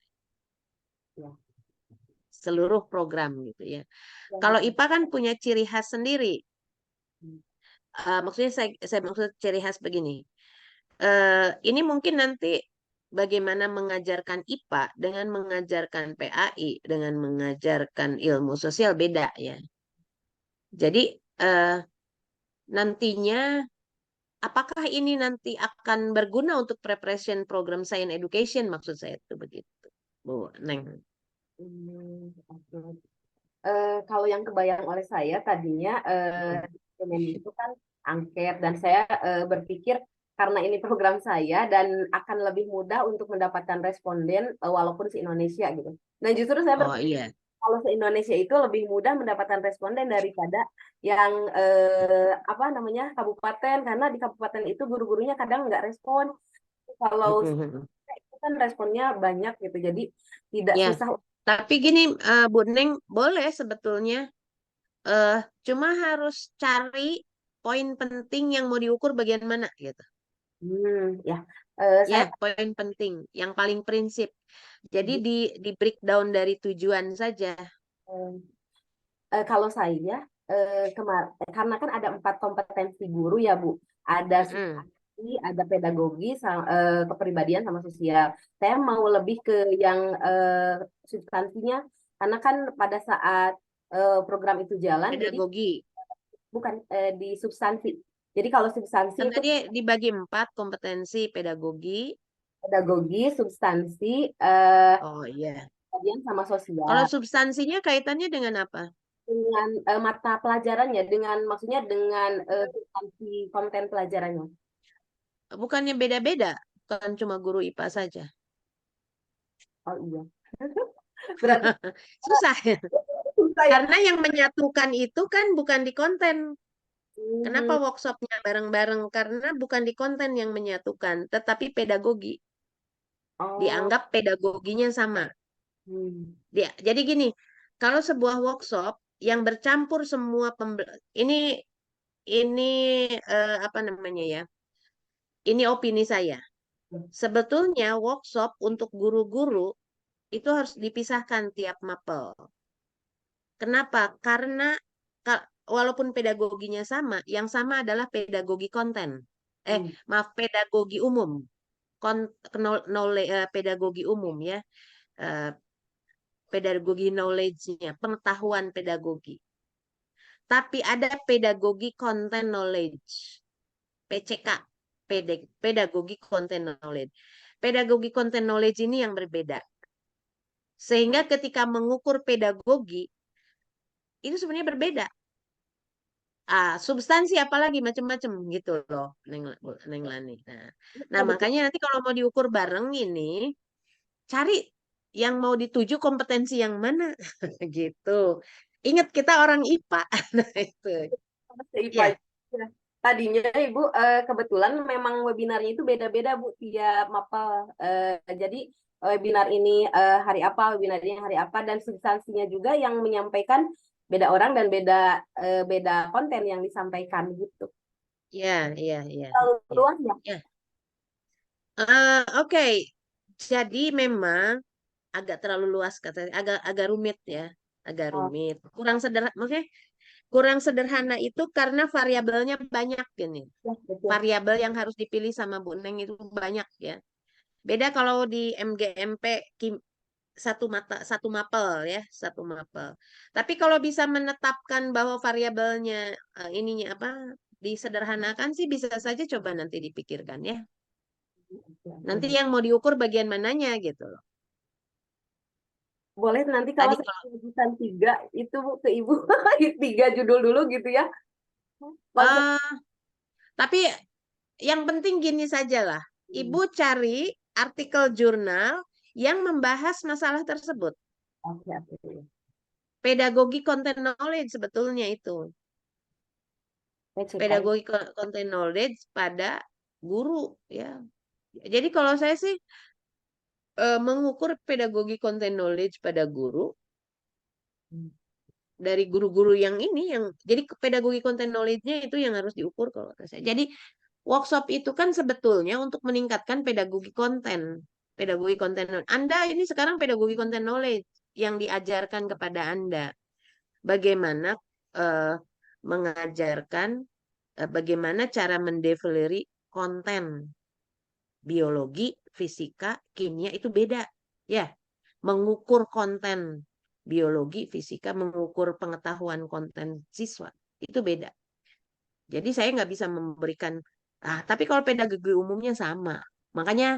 Seluruh program gitu ya. Kalau IPA kan punya ciri khas sendiri. Maksudnya saya maksud ciri khas begini. Ini mungkin nanti bagaimana mengajarkan IPA dengan mengajarkan PAI, dengan mengajarkan ilmu sosial beda ya. Jadi nantinya apakah ini nanti akan berguna untuk preparation program science education, maksud saya itu begitu, Bu Neng. Kalau yang kebayang oleh saya tadinya itu kan angket, dan saya berpikir karena ini program saya dan akan lebih mudah untuk mendapatkan responden walaupun se-Indonesia gitu. Nah, justru saya Oh berpikir iya. kalau se-Indonesia itu lebih mudah mendapatkan responden daripada yang apa namanya kabupaten, karena di kabupaten itu guru-gurunya kadang nggak respon. Kalau itu kan responnya banyak gitu, jadi tidak Ya, susah. tapi gini Bu Neng, boleh sebetulnya cuma harus cari poin penting yang mau diukur bagian mana gitu. Ya, Ya, saya poin penting yang paling prinsip. Jadi di breakdown dari tujuan saja. kalau saya karena kan ada 4 kompetensi guru ya, Bu. Ada Mm-mm. psikologi, ada pedagogi, kepribadian sama sosial. Saya mau lebih ke yang substansinya, karena kan pada saat program itu jalan, jadi Pedagogi. bukan di substansi. Jadi kalau substansi Kan itu tadi dibagi 4, kompetensi, pedagogi. pedagogi, substansi, Oh iya. kemudian sama sosial. Kalau substansinya kaitannya dengan apa? Dengan mata pelajarannya, dengan maksudnya dengan substansi konten pelajarannya. Bukannya beda-beda, bukan cuma guru IPA saja. Oh iya. Berarti Susah ya. susah ya. Karena yang menyatukan itu kan bukan di konten. Kenapa Mhm. workshopnya bareng-bareng? Karena bukan di konten yang menyatukan, tetapi pedagogi. Oh. Dianggap pedagoginya sama. Hmm. Jadi gini, kalau sebuah workshop yang bercampur semua ini apa namanya ya? Ini opini saya. Sebetulnya workshop untuk guru-guru itu harus dipisahkan tiap mapel. Kenapa? Karena walaupun pedagoginya sama, yang sama adalah pedagogi konten. Hmm. Maaf, pedagogi umum. Pedagogi umum ya. Eh, pedagogi knowledge-nya, pengetahuan pedagogi. Tapi ada pedagogi content knowledge, PCK, pedagogi content knowledge. Pedagogi content knowledge ini yang berbeda. Sehingga ketika mengukur pedagogi, itu sebenarnya berbeda. Substansi apalagi macam-macam gitu loh, Neng Lani. Nah, makanya nanti kalau mau diukur bareng ini, cari yang mau dituju kompetensi yang mana gitu. Ingat kita orang IPA. Nah, itu. IPA. Ya. Tadinya Ibu kebetulan memang webinarnya itu beda-beda Bu tiap mapel. Jadi webinar ini hari apa, webinar ini hari apa, dan substansinya juga yang menyampaikan beda orang dan beda konten yang disampaikan gitu. Ya, ya, ya. Terlalu Ya. luas ya? Ya. Oke. Jadi memang agak terlalu luas katanya, agak rumit ya, agak Oh, rumit. Kurang sederhana itu karena variabelnya banyak gini. ya, betul. Variabel yang harus dipilih sama Bu Neng itu banyak ya. Beda kalau di MGMP satu mapel ya, satu mapel. Tapi kalau bisa menetapkan bahwa variabelnya ininya apa disederhanakan sih bisa saja, coba nanti dipikirkan ya. Nanti yang mau diukur bagian mananya gitu loh. Boleh nanti kalau Tadi saya urusan 3 itu Bu, ke Ibu 3 judul dulu gitu ya. tapi yang penting gini saja lah. Ibu cari artikel jurnal yang membahas masalah tersebut. Oke, oke. Pedagogi content knowledge sebetulnya itu. PCK. Pedagogi content knowledge pada guru ya. Jadi kalau saya sih mengukur pedagogi content knowledge pada guru dari guru-guru yang ini yang jadi pedagogi content knowledge-nya itu yang harus diukur kalau kata saya. Jadi workshop itu kan sebetulnya untuk meningkatkan pedagogi konten. Pedagogi konten. Anda ini sekarang pedagogi content knowledge yang diajarkan kepada Anda. Bagaimana mengajarkan bagaimana cara mendeveloperi konten. Biologi, fisika, kimia itu beda. Ya, mengukur konten biologi, fisika, mengukur pengetahuan konten siswa itu beda. Jadi saya nggak bisa memberikan, tapi kalau pedagogi umumnya sama. Makanya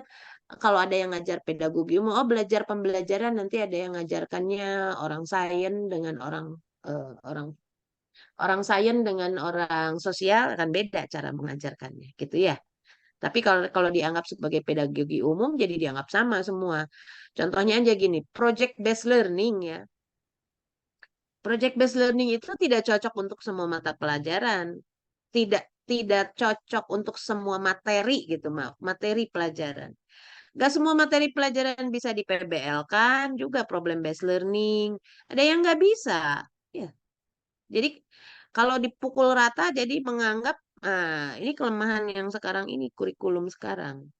kalau ada yang ngajar pedagogi umum, belajar pembelajaran, nanti ada yang ngajarkannya orang sains dengan orang sains dengan orang sosial akan beda cara mengajarkannya, gitu ya. Tapi kalau dianggap sebagai pedagogi umum, jadi dianggap sama semua. Contohnya aja gini, project based learning ya. Project based learning itu tidak cocok untuk semua mata pelajaran. Tidak cocok untuk semua materi gitu, maaf, materi pelajaran. Gak semua materi pelajaran bisa di PBL kan, juga problem based learning. Ada yang nggak bisa. Ya. Jadi kalau dipukul rata jadi menganggap ini kelemahan yang sekarang ini kurikulum sekarang.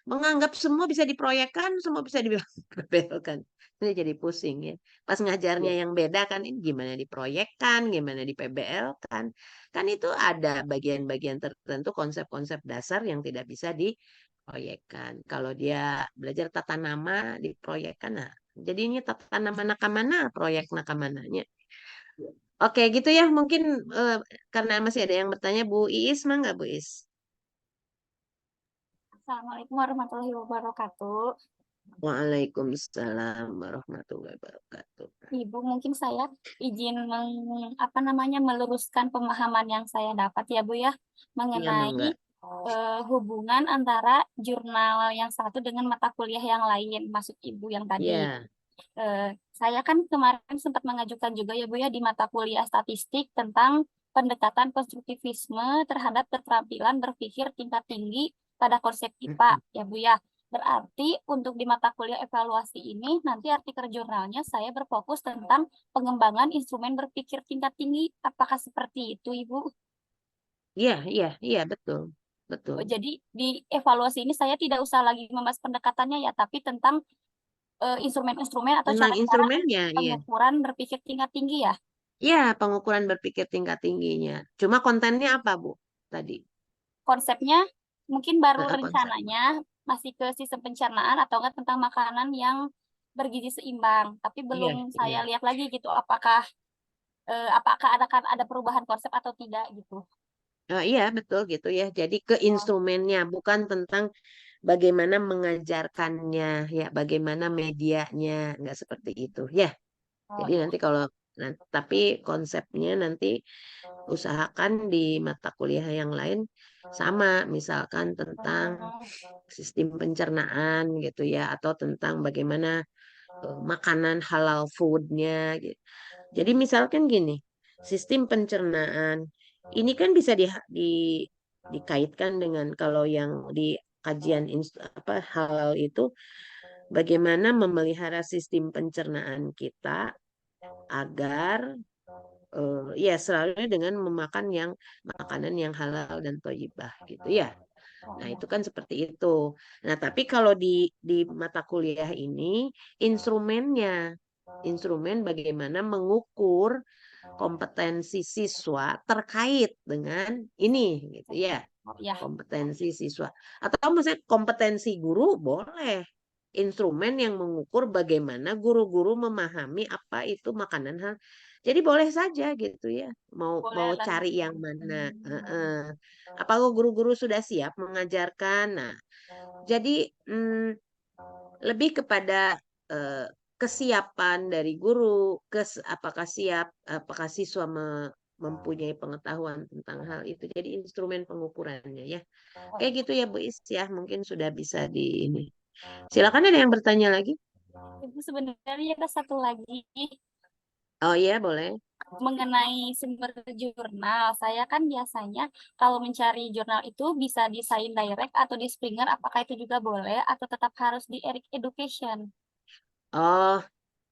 Menganggap semua bisa diproyekkan, semua bisa dibebelkan. Ini jadi pusing ya. Pas ngajarnya yang beda kan, ini gimana diproyekkan, gimana di PBL kan. Kan itu ada bagian-bagian tertentu konsep-konsep dasar yang tidak bisa diproyekkan. Kalau dia belajar tata nama diproyekkan, nah jadi ini tata nama naka mana, proyek naka mananya. Oke, gitu ya. Mungkin karena masih ada yang bertanya, Bu Iis, mangga Bu Iis? Assalamualaikum warahmatullahi wabarakatuh. Waalaikumsalam warahmatullahi wabarakatuh. Ibu, mungkin saya izin meluruskan pemahaman yang saya dapat ya Bu ya, Iya, mengenai mangga. hubungan antara jurnal yang satu dengan mata kuliah yang lain, maksud Ibu yang tadi. Iya, Saya kan kemarin sempat mengajukan juga ya Bu ya di mata kuliah statistik tentang pendekatan konstruktivisme terhadap keterampilan berpikir tingkat tinggi pada konsep IPA ya Bu ya. Berarti untuk di mata kuliah evaluasi ini nanti artikel jurnalnya saya berfokus tentang pengembangan instrumen berpikir tingkat tinggi. Apakah seperti itu Ibu? iya, betul. Betul. Jadi di evaluasi ini saya tidak usah lagi membahas pendekatannya ya, tapi tentang instrumen-instrumen atau Tentang cara-cara instrumennya, iya. pengukuran berpikir tingkat tinggi ya. Iya, pengukuran berpikir tingkat tingginya. Cuma kontennya apa, Bu? Tadi. Konsepnya mungkin baru Konsep. rencananya masih ke sistem pencernaan atau enggak tentang makanan yang bergizi seimbang, tapi belum saya lihat lagi gitu apakah ada perubahan konsep atau tidak gitu. Iya, betul gitu ya. Jadi ke instrumennya, bukan tentang bagaimana mengajarkannya, ya, bagaimana medianya, nggak seperti itu, ya. Jadi nanti tapi konsepnya nanti usahakan di mata kuliah yang lain sama, misalkan tentang sistem pencernaan gitu ya, atau tentang bagaimana makanan halal foodnya gitu. Jadi misalkan gini, sistem pencernaan ini kan bisa dikaitkan dengan kalau yang di kajian halal itu bagaimana memelihara sistem pencernaan kita agar ya selalu dengan memakan makanan yang halal dan thayyibah gitu ya. Nah, itu kan seperti itu. Nah, tapi kalau di mata kuliah ini instrumen bagaimana mengukur kompetensi siswa terkait dengan ini gitu ya. Ya. Kompetensi siswa atau misalnya kompetensi guru boleh. Instrumen yang mengukur bagaimana guru-guru memahami apa itu makanan halal. Jadi boleh saja gitu ya. Mau cari yang mana. Apakah guru-guru sudah siap mengajarkan? Nah, jadi lebih kepada kesiapan dari guru, apakah siswa mempunyai pengetahuan tentang hal itu. Jadi instrumen pengukurannya ya. Kayak gitu ya Bu Is ya, mungkin sudah bisa di ini. Silakan, ada yang bertanya lagi? Ibu, sebenarnya ada satu lagi Oh iya, boleh. mengenai sumber jurnal. Saya kan biasanya kalau mencari jurnal itu bisa di Science Direct atau di Springer. Apakah itu juga boleh atau tetap harus di Eric Education? Oh,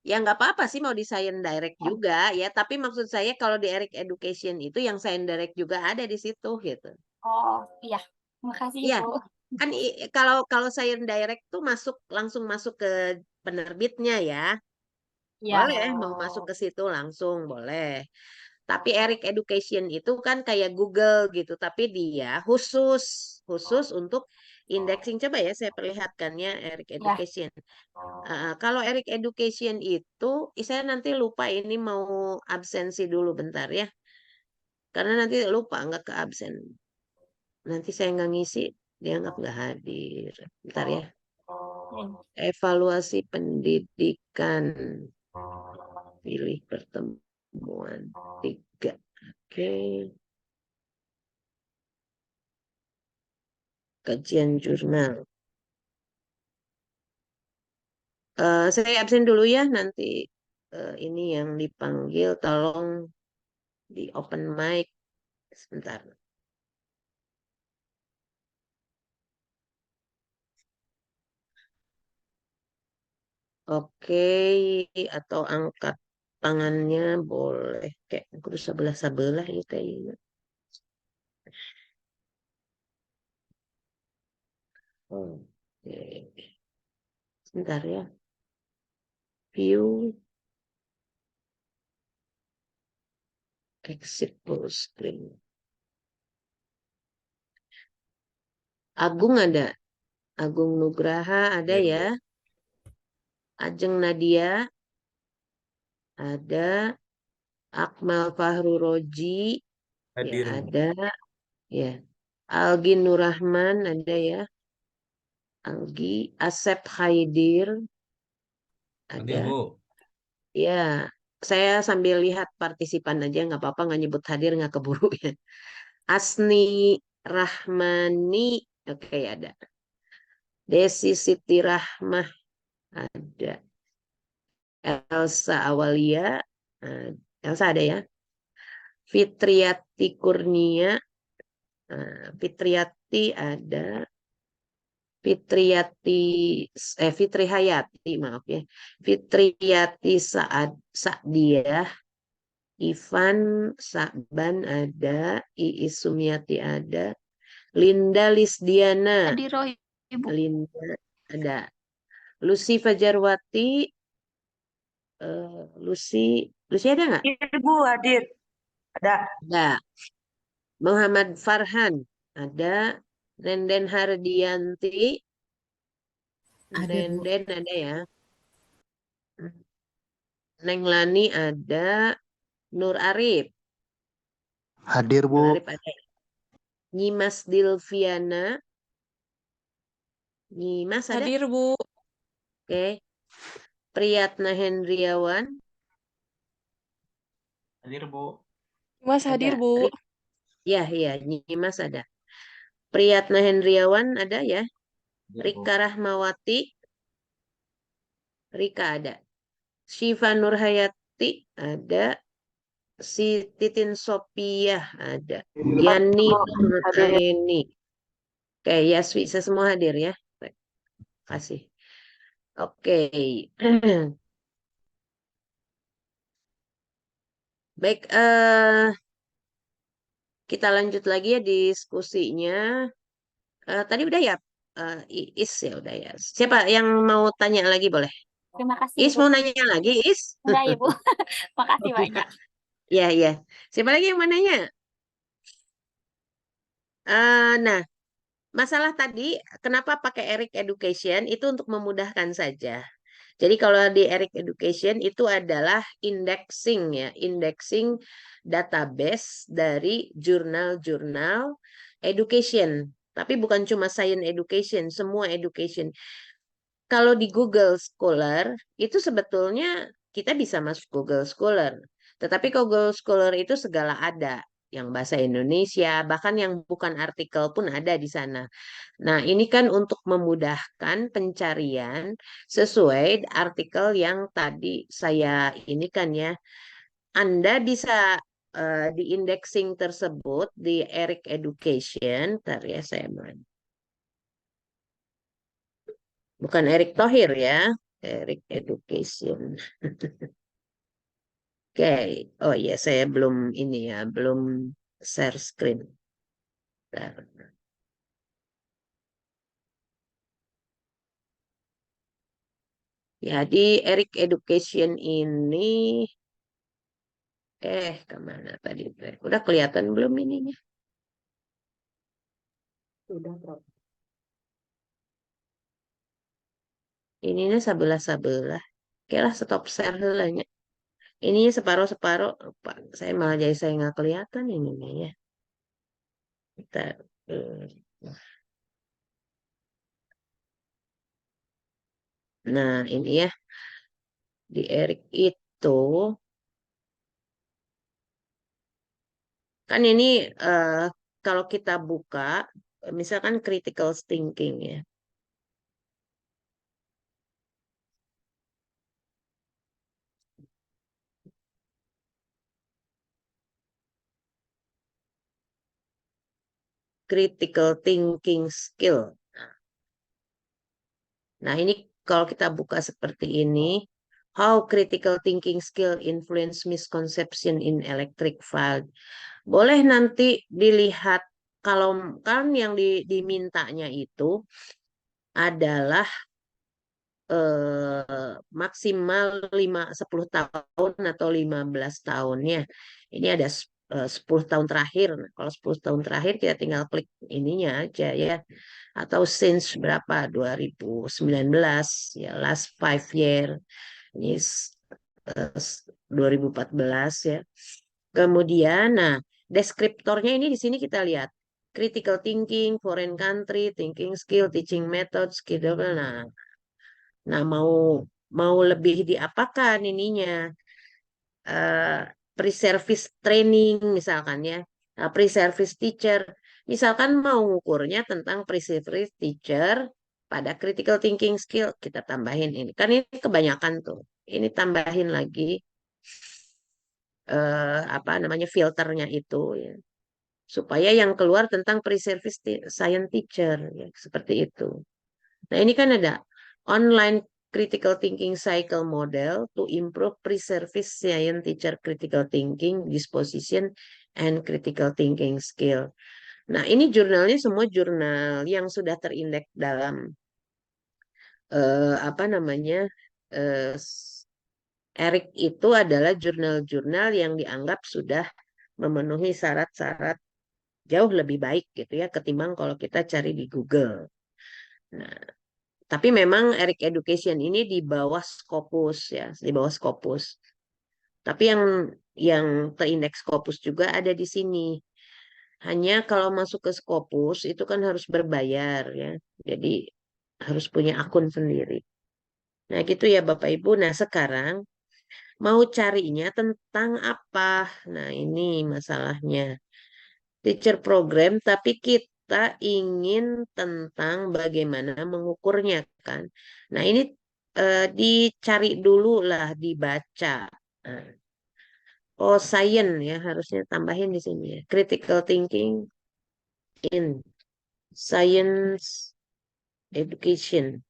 ya nggak apa-apa sih mau di Science Direct juga ya. Tapi maksud saya kalau di Eric Education itu yang Science Direct juga ada di situ gitu. Oh iya, makasih Iya, Ibu. kan kalau Science Direct tuh langsung masuk ke penerbitnya ya. Iya. Boleh, mau masuk ke situ langsung boleh. Tapi Eric Education itu kan kayak Google gitu, tapi dia khusus untuk indexing. Coba ya saya perlihatkannya Eric Ya. Education. Kalau Eric Education itu, saya nanti lupa ini mau absensi dulu bentar ya. Karena nanti lupa nggak ke absen. Nanti saya nggak ngisi, dia nggak hadir. Bentar ya. Evaluasi pendidikan. Pilih pertemuan 3. Oke. Kajian jurnal. Saya absen dulu ya, nanti ini yang dipanggil tolong di open mic sebentar. Oke, atau angkat tangannya boleh. Kayak kudu sebelah-sebelah ya kayaknya. Oke. Sebentar ya. View. Exit full screen. Agung ada. Agung Nugraha ada ya. Ajeng Nadia ada. Akmal Fahru Roji, ya Hadir, Bu. ada, ya. Algi Nurrahman ada ya. Algi, Asep Khaidir Hadir, ada. Bu. Ya, saya sambil lihat partisipan aja, nggak apa-apa, nggak nyebut hadir, nggak keburu ya. Asni Rahmani, oke ada. Desi Siti Rahmah ada. Elsa Awalia, Elsa ada ya. Fitriati Kurnia, Fitriati ada. Fitri Hayati, maaf ya. Fitriati Sa'diah, Ivan Sakban ada, Iis Sumiati ada, Linda Lisdiana, Hadir, oh, Ibu. Linda ada, Lucy Fajarwati, Lucy ada nggak? Ibu hadir. Ada. Ada. Muhammad Farhan ada, Renden Hardianti, Hadir, Bu. Renden ada ya. Neng Lani ada, Nur Arif, Hadir, Nur Bu. Arif ada. Nyimas Dilviana, Nyimas ada? Hadir, Bu. Oke. Priyatna Hendriawan, Hadir, Bu. Mas hadir, ada. Bu. Ya, Nyimas ada. Priyatna Hendriawan ada ya. Hadir, Bu. Rika Rahmawati, Rika ada. Syifa Nurhayati ada. Si Titin Sopiah ada. Yani Nurhayeni. Oke, Yaswi, semua hadir ya. Baik, kasih. Oke. Baik, kita lanjut lagi ya diskusinya. Tadi udah ya, Iis ya udah ya. Siapa yang mau tanya lagi boleh? Terima kasih, Is Bu. mau nanya lagi, Is? Enggak, Ibu. Makasih banyak. Ya. Siapa lagi yang mau nanya? Nah, masalah tadi kenapa pakai Eric Education itu untuk memudahkan saja. Jadi kalau di Eric Education itu adalah indexing ya, indexing database dari jurnal-jurnal education. Tapi bukan cuma science education, semua education. Kalau di Google Scholar itu sebetulnya kita bisa masuk Google Scholar. Tetapi Google Scholar itu segala ada. Yang bahasa Indonesia, bahkan yang bukan artikel pun ada di sana. Nah, ini kan untuk memudahkan pencarian sesuai artikel yang tadi saya ini kan ya. Anda bisa di indexing tersebut di Eric Education. Ntar ya saya mau. Bukan Erick Thohir ya, Eric Education. Oke, oh iya saya belum ini ya, belum share screen. Bentar. Ya, di Eric Education ini, kemana tadi? Udah kelihatan belum ininya? Sudah, Prof. Ininya sebelah-sebelah. Oke lah, stop share dulu nya. Ininya separuh-separuh. Pak, saya malah jadi saya nggak kelihatan ininya ya. Kita, nah, ini ya. Di Eric itu, kan ini kalau kita buka, misalkan critical thinking ya. Critical thinking skill. Nah, ini kalau kita buka seperti ini, how critical thinking skill influence misconception in electric field. Boleh nanti dilihat kalau kan yang dimintanya itu adalah maksimal 10 tahun atau 15 tahunnya. Ini ada 10 tahun terakhir. Nah, kalau 10 tahun terakhir kita tinggal klik ininya aja ya. Atau since berapa? 2019 ya, last 5 year. Ini 2014 ya. Kemudian, nah, deskriptornya ini di sini kita lihat. Critical thinking, foreign country, thinking skill, teaching method, skill. Nah, mau lebih diapakan ininya? eh, Pre-service training misalkan ya, pre-service teacher. Misalkan mau ngukurnya tentang pre-service teacher pada critical thinking skill, kita tambahin ini. Kan ini kebanyakan tuh. Ini tambahin lagi apa namanya filternya itu ya. Supaya yang keluar tentang pre-service science teacher ya, seperti itu. Nah, ini kan ada online critical thinking cycle model to improve pre-service science teacher critical thinking, disposition, and critical thinking skill. Nah, ini jurnalnya semua jurnal yang sudah terindeks dalam apa namanya ERIC itu adalah jurnal-jurnal yang dianggap sudah memenuhi syarat-syarat jauh lebih baik gitu ya ketimbang kalau kita cari di Google. Nah, tapi memang ERIC Education ini di bawah Scopus ya, di bawah Scopus. Tapi yang terindeks Scopus juga ada di sini. Hanya kalau masuk ke Scopus itu kan harus berbayar ya. Jadi harus punya akun sendiri. Nah, gitu ya Bapak Ibu. Nah, sekarang mau carinya tentang apa? Nah, ini masalahnya. Teacher program, tapi kita ingin tentang bagaimana mengukurnya kan. Nah, ini dicari dulu lah, dibaca. Nah, oh, science ya, harusnya tambahin di sini ya. Critical thinking in science education.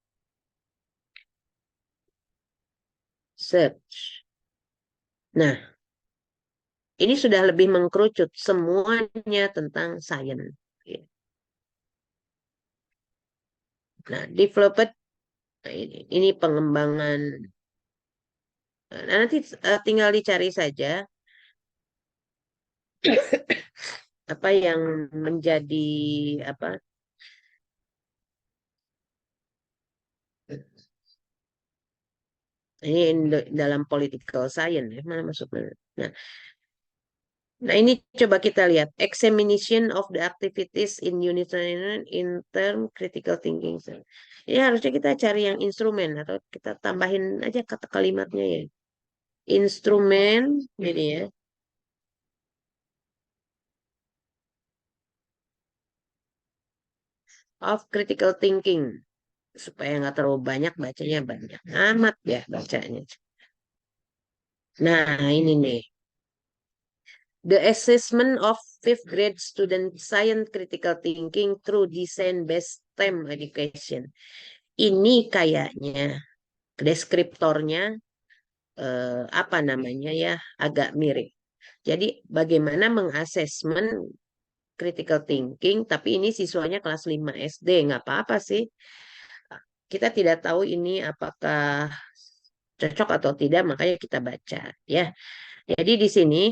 Search. Nah, ini sudah lebih mengkerucut semuanya tentang science. Nah, developed, nah ini pengembangan. Nah, nanti tinggal dicari saja apa yang menjadi apa ini dalam political science ya mana masuknya. Nah, ini coba kita lihat examination of the activities in unit in term critical thinking. Ini harusnya kita cari yang instrumen atau kita tambahin aja kata kalimatnya ya. Instrumen ini ya. Of critical thinking supaya nggak terlalu banyak bacanya banyak amat ya bacanya. Nah, ini nih. The assessment of fifth grade student science critical thinking through design-based STEM education. Ini kayaknya deskriptornya apa namanya ya agak mirip. Jadi bagaimana mengasesmen critical thinking, tapi ini siswanya kelas 5 SD, nggak apa-apa sih. Kita tidak tahu ini apakah cocok atau tidak, makanya kita baca ya. Jadi di sini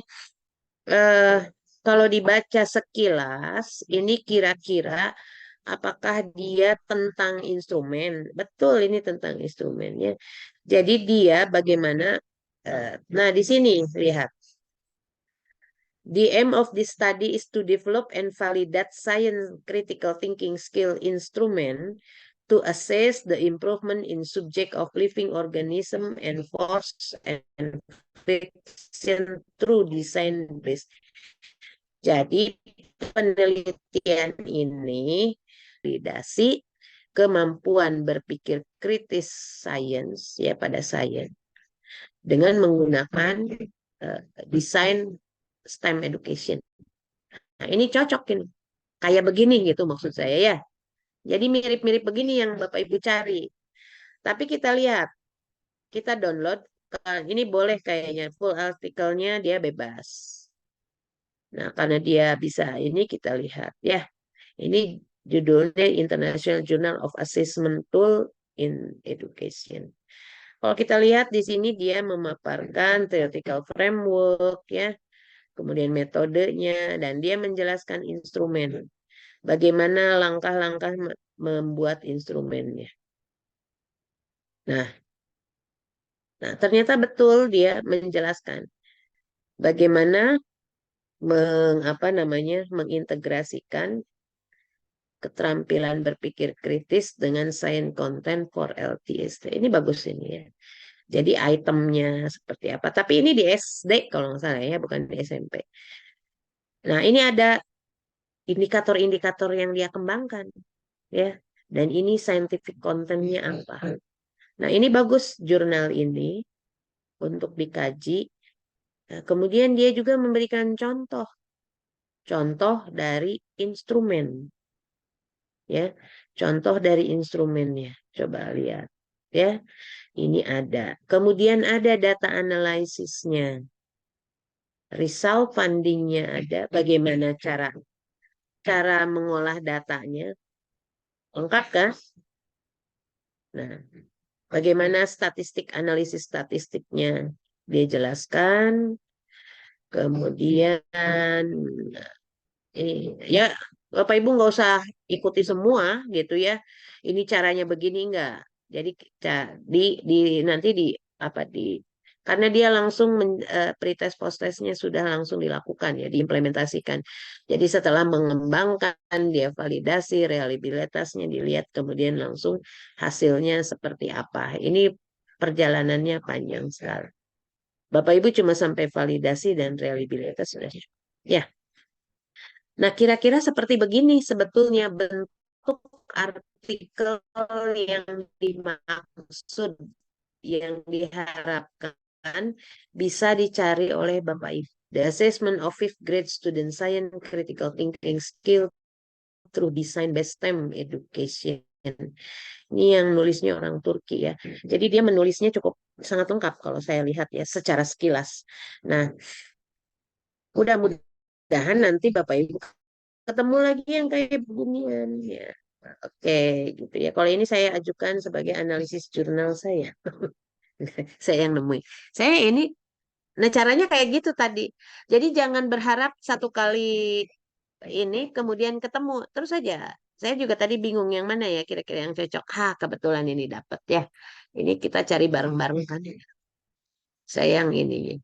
kalau dibaca sekilas, ini kira-kira apakah dia tentang instrumen? Betul, ini tentang instrumennya. Jadi dia bagaimana? Nah, di sini lihat. The aim of this study is to develop and validate science critical thinking skill instrument to assess the improvement in subject of living organism and force and friction through design based. Jadi penelitian ini validasi kemampuan berpikir kritis sains ya pada sains dengan menggunakan desain STEM education. Nah, ini cocok ini. Kayak begini gitu maksud saya ya. Jadi mirip-mirip begini yang Bapak Ibu cari. Tapi kita lihat, kita download, ini boleh kayaknya full artikelnya dia bebas. Nah, karena dia bisa ini kita lihat ya. Ini judulnya International Journal of Assessment Tool in Education. Kalau kita lihat di sini dia memaparkan theoretical framework ya, kemudian metodenya dan dia menjelaskan instrumen. Bagaimana langkah-langkah membuat instrumennya. Nah, Nah, ternyata betul dia menjelaskan bagaimana mengintegrasikan keterampilan berpikir kritis dengan science content for LTST. Ini bagus ini ya. Jadi itemnya seperti apa. Tapi ini di SD kalau nggak salah ya, bukan di SMP. Nah, ini ada indikator-indikator yang dia kembangkan ya. Dan ini scientific contentnya apa. Nah, ini bagus jurnal ini untuk dikaji. Nah, kemudian dia juga memberikan contoh dari instrumen ya. Contoh dari instrumennya. Coba lihat ya. Ini ada. Kemudian ada data analisisnya. Result fundingnya ada. Bagaimana cara mengolah datanya. Lengkap kan? Nah, bagaimana analisis statistiknya dia jelaskan. Kemudian ya Bapak Ibu nggak usah ikuti semua gitu ya. Ini caranya begini enggak. Jadi nanti karena dia langsung pretest post-testnya sudah langsung dilakukan ya, diimplementasikan. Jadi setelah mengembangkan, dia validasi, reliabilitasnya dilihat, kemudian langsung hasilnya seperti apa. Ini perjalanannya panjang sekali. Bapak Ibu cuma sampai validasi dan reliabilitas sudah. Ya. Nah, kira-kira seperti begini sebetulnya bentuk artikel yang dimaksud, yang diharapkan bisa dicari oleh Bapak Ibu. The assessment of fifth grade student science critical thinking skill through design based STEM education. Ini yang nulisnya orang Turki ya. Jadi dia menulisnya cukup sangat lengkap kalau saya lihat ya secara sekilas. Nah, mudah-mudahan nanti Bapak Ibu ketemu lagi yang kayak beginian ya. Oke, gitu ya. Kalau ini saya ajukan sebagai analisis jurnal saya. Saya yang nemuin. Saya ini, nah caranya kayak gitu tadi. Jadi jangan berharap satu kali ini kemudian ketemu terus saja. Saya juga tadi bingung yang mana ya kira-kira yang cocok. Kebetulan ini dapat ya. Ini kita cari bareng-bareng kan. Saya yang ini.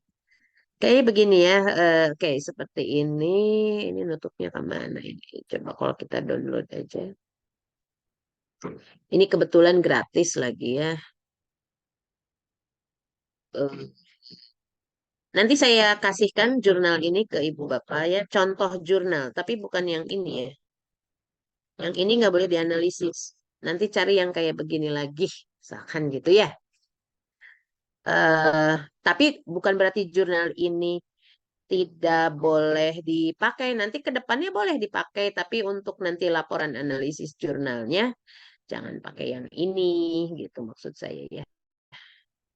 Kayak begini ya, kayak seperti ini. Ini nutupnya kemana ini? Coba kalau kita download aja. Ini kebetulan gratis lagi ya. Nanti saya kasihkan jurnal ini ke Ibu Bapak ya, contoh jurnal, tapi bukan yang ini ya. Yang ini nggak boleh dianalisis. Nanti cari yang kayak begini lagi, misalkan gitu ya. Tapi bukan berarti jurnal ini tidak boleh dipakai. Nanti ke depannya boleh dipakai, tapi untuk nanti laporan analisis jurnalnya jangan pakai yang ini, gitu maksud saya ya.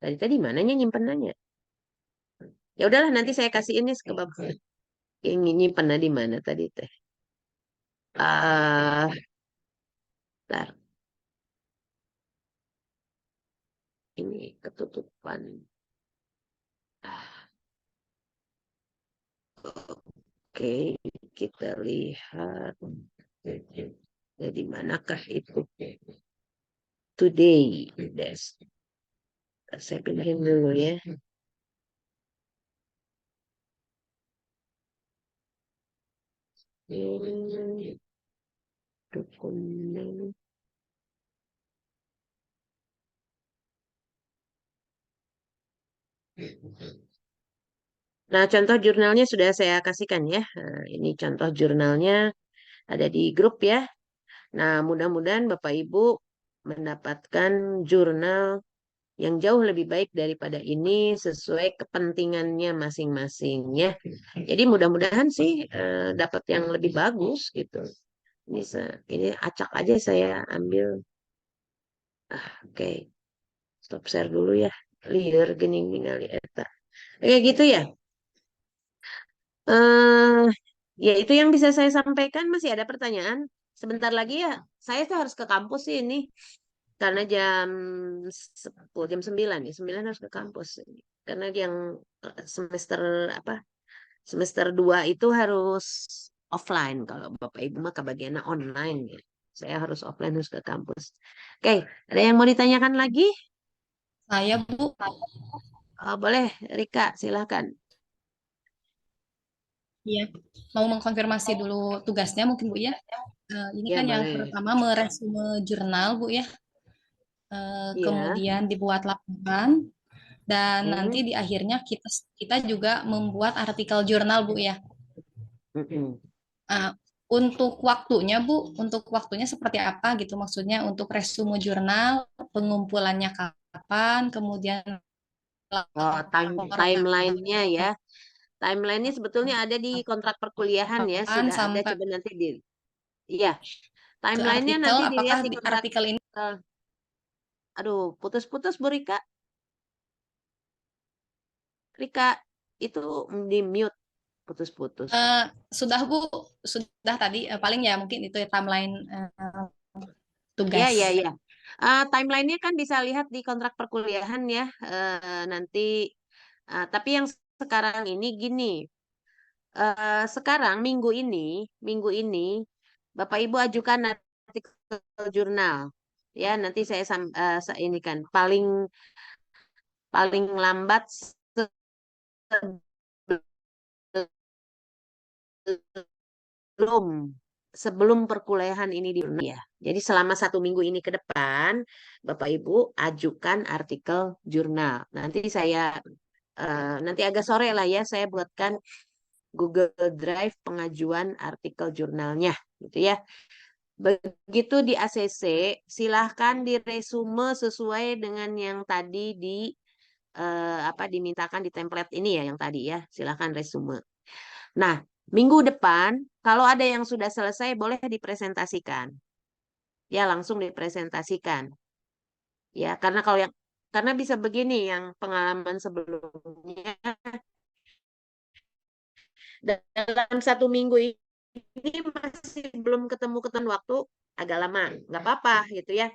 Tadi mananya nyimpenannya? Ya udahlah nanti saya kasih ini ke Bapak. Yang nyimpen di mana tadi teh? Bentar. Ini ketutupan. Oke, kita lihat. Jadi manakah itu? Today. Saya pilihin dulu ya. Dokumen. Nah, contoh jurnalnya sudah saya kasihkan ya. Nah, ini contoh jurnalnya ada di grup ya. Nah, mudah-mudahan Bapak Ibu mendapatkan jurnal yang jauh lebih baik daripada ini sesuai kepentingannya masing-masing ya. Jadi mudah-mudahan sih dapat yang lebih bagus gitu. Ini acak aja saya ambil. Oke. Stop share dulu ya. Liar gening ningali eta. Kayak gitu ya. Ya itu yang bisa saya sampaikan. Masih ada pertanyaan? Sebentar lagi ya. Saya tuh harus ke kampus sih ini. Karena jam 10, jam 9 ya. 9 harus ke kampus. Karena yang semester semester 2 itu harus offline. Kalau Bapak Ibu mah kebagiannya online ya. Saya harus offline, harus ke kampus. Oke, ada yang mau ditanyakan lagi? Saya, Bu. Boleh, Rika, silakan. Iya, mau mengkonfirmasi dulu tugasnya mungkin Bu ya. Ini Ya, kan yang boleh. pertama meresume jurnal Bu ya. Iya. Kemudian dibuat laporan dan nanti Hmm. di akhirnya kita juga membuat artikel jurnal Bu ya. Mm-mm. Untuk waktunya Bu, untuk waktunya seperti apa gitu maksudnya untuk resume jurnal, pengumpulannya kapan, kemudian laporan Timeline-nya ya. Timeline-nya sebetulnya ada di kontrak perkuliahan ya, kapan sudah ada. sampai Coba nanti iya. ke Timeline-nya artikel, nanti apakah dilihat di di kontrak. artikel ini Aduh, putus-putus Bu Rika. Rika, itu di mute, putus-putus. sudah Bu, sudah tadi paling ya mungkin itu ya timeline Ya, tugas. ya, ya. Timeline-nya kan bisa lihat di kontrak perkuliahan ya. Nanti, tapi yang sekarang ini gini. Sekarang minggu ini, Bapak Ibu ajukan artikel jurnal. Ya, nanti ini kan paling paling lambat sebelum sebelum perkuliahan ini ya. Jadi selama 1 minggu ini ke depan, Bapak Ibu ajukan artikel jurnal. Nanti agak sore lah ya, saya buatkan Google Drive pengajuan artikel jurnalnya, gitu ya. Begitu di ACC, silahkan diresume sesuai dengan yang tadi dimintakan di template ini ya, yang tadi ya. Silahkan resume. Nah, minggu depan, kalau ada yang sudah selesai, boleh dipresentasikan. Ya, langsung dipresentasikan. Ya, karena bisa begini, yang pengalaman sebelumnya, dalam 1 minggu ini masih belum ketemu waktu, agak lama, nggak apa-apa gitu ya.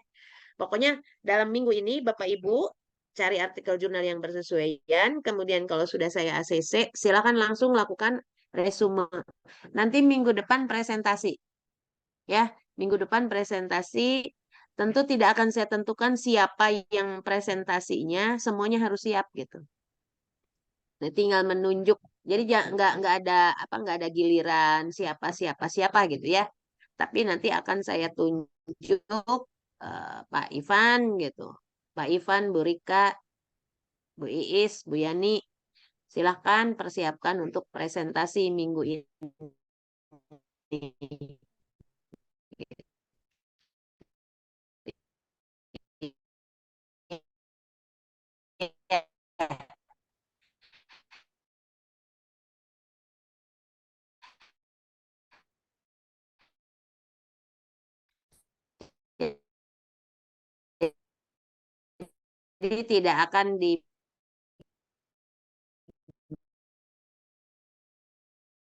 Pokoknya dalam minggu ini Bapak Ibu cari artikel jurnal yang bersesuaian, kemudian kalau sudah saya ACC, silakan langsung lakukan resume. Nanti minggu depan presentasi. Ya, minggu depan presentasi, tentu tidak akan saya tentukan siapa yang presentasinya, semuanya harus siap gitu. Nah, tinggal menunjuk. Jadi nggak ada giliran siapa gitu ya. Tapi nanti akan saya tunjuk Pak Ivan gitu. Pak Ivan, Bu Rika, Bu Iis, Bu Yani, silahkan persiapkan untuk presentasi minggu ini. Jadi tidak akan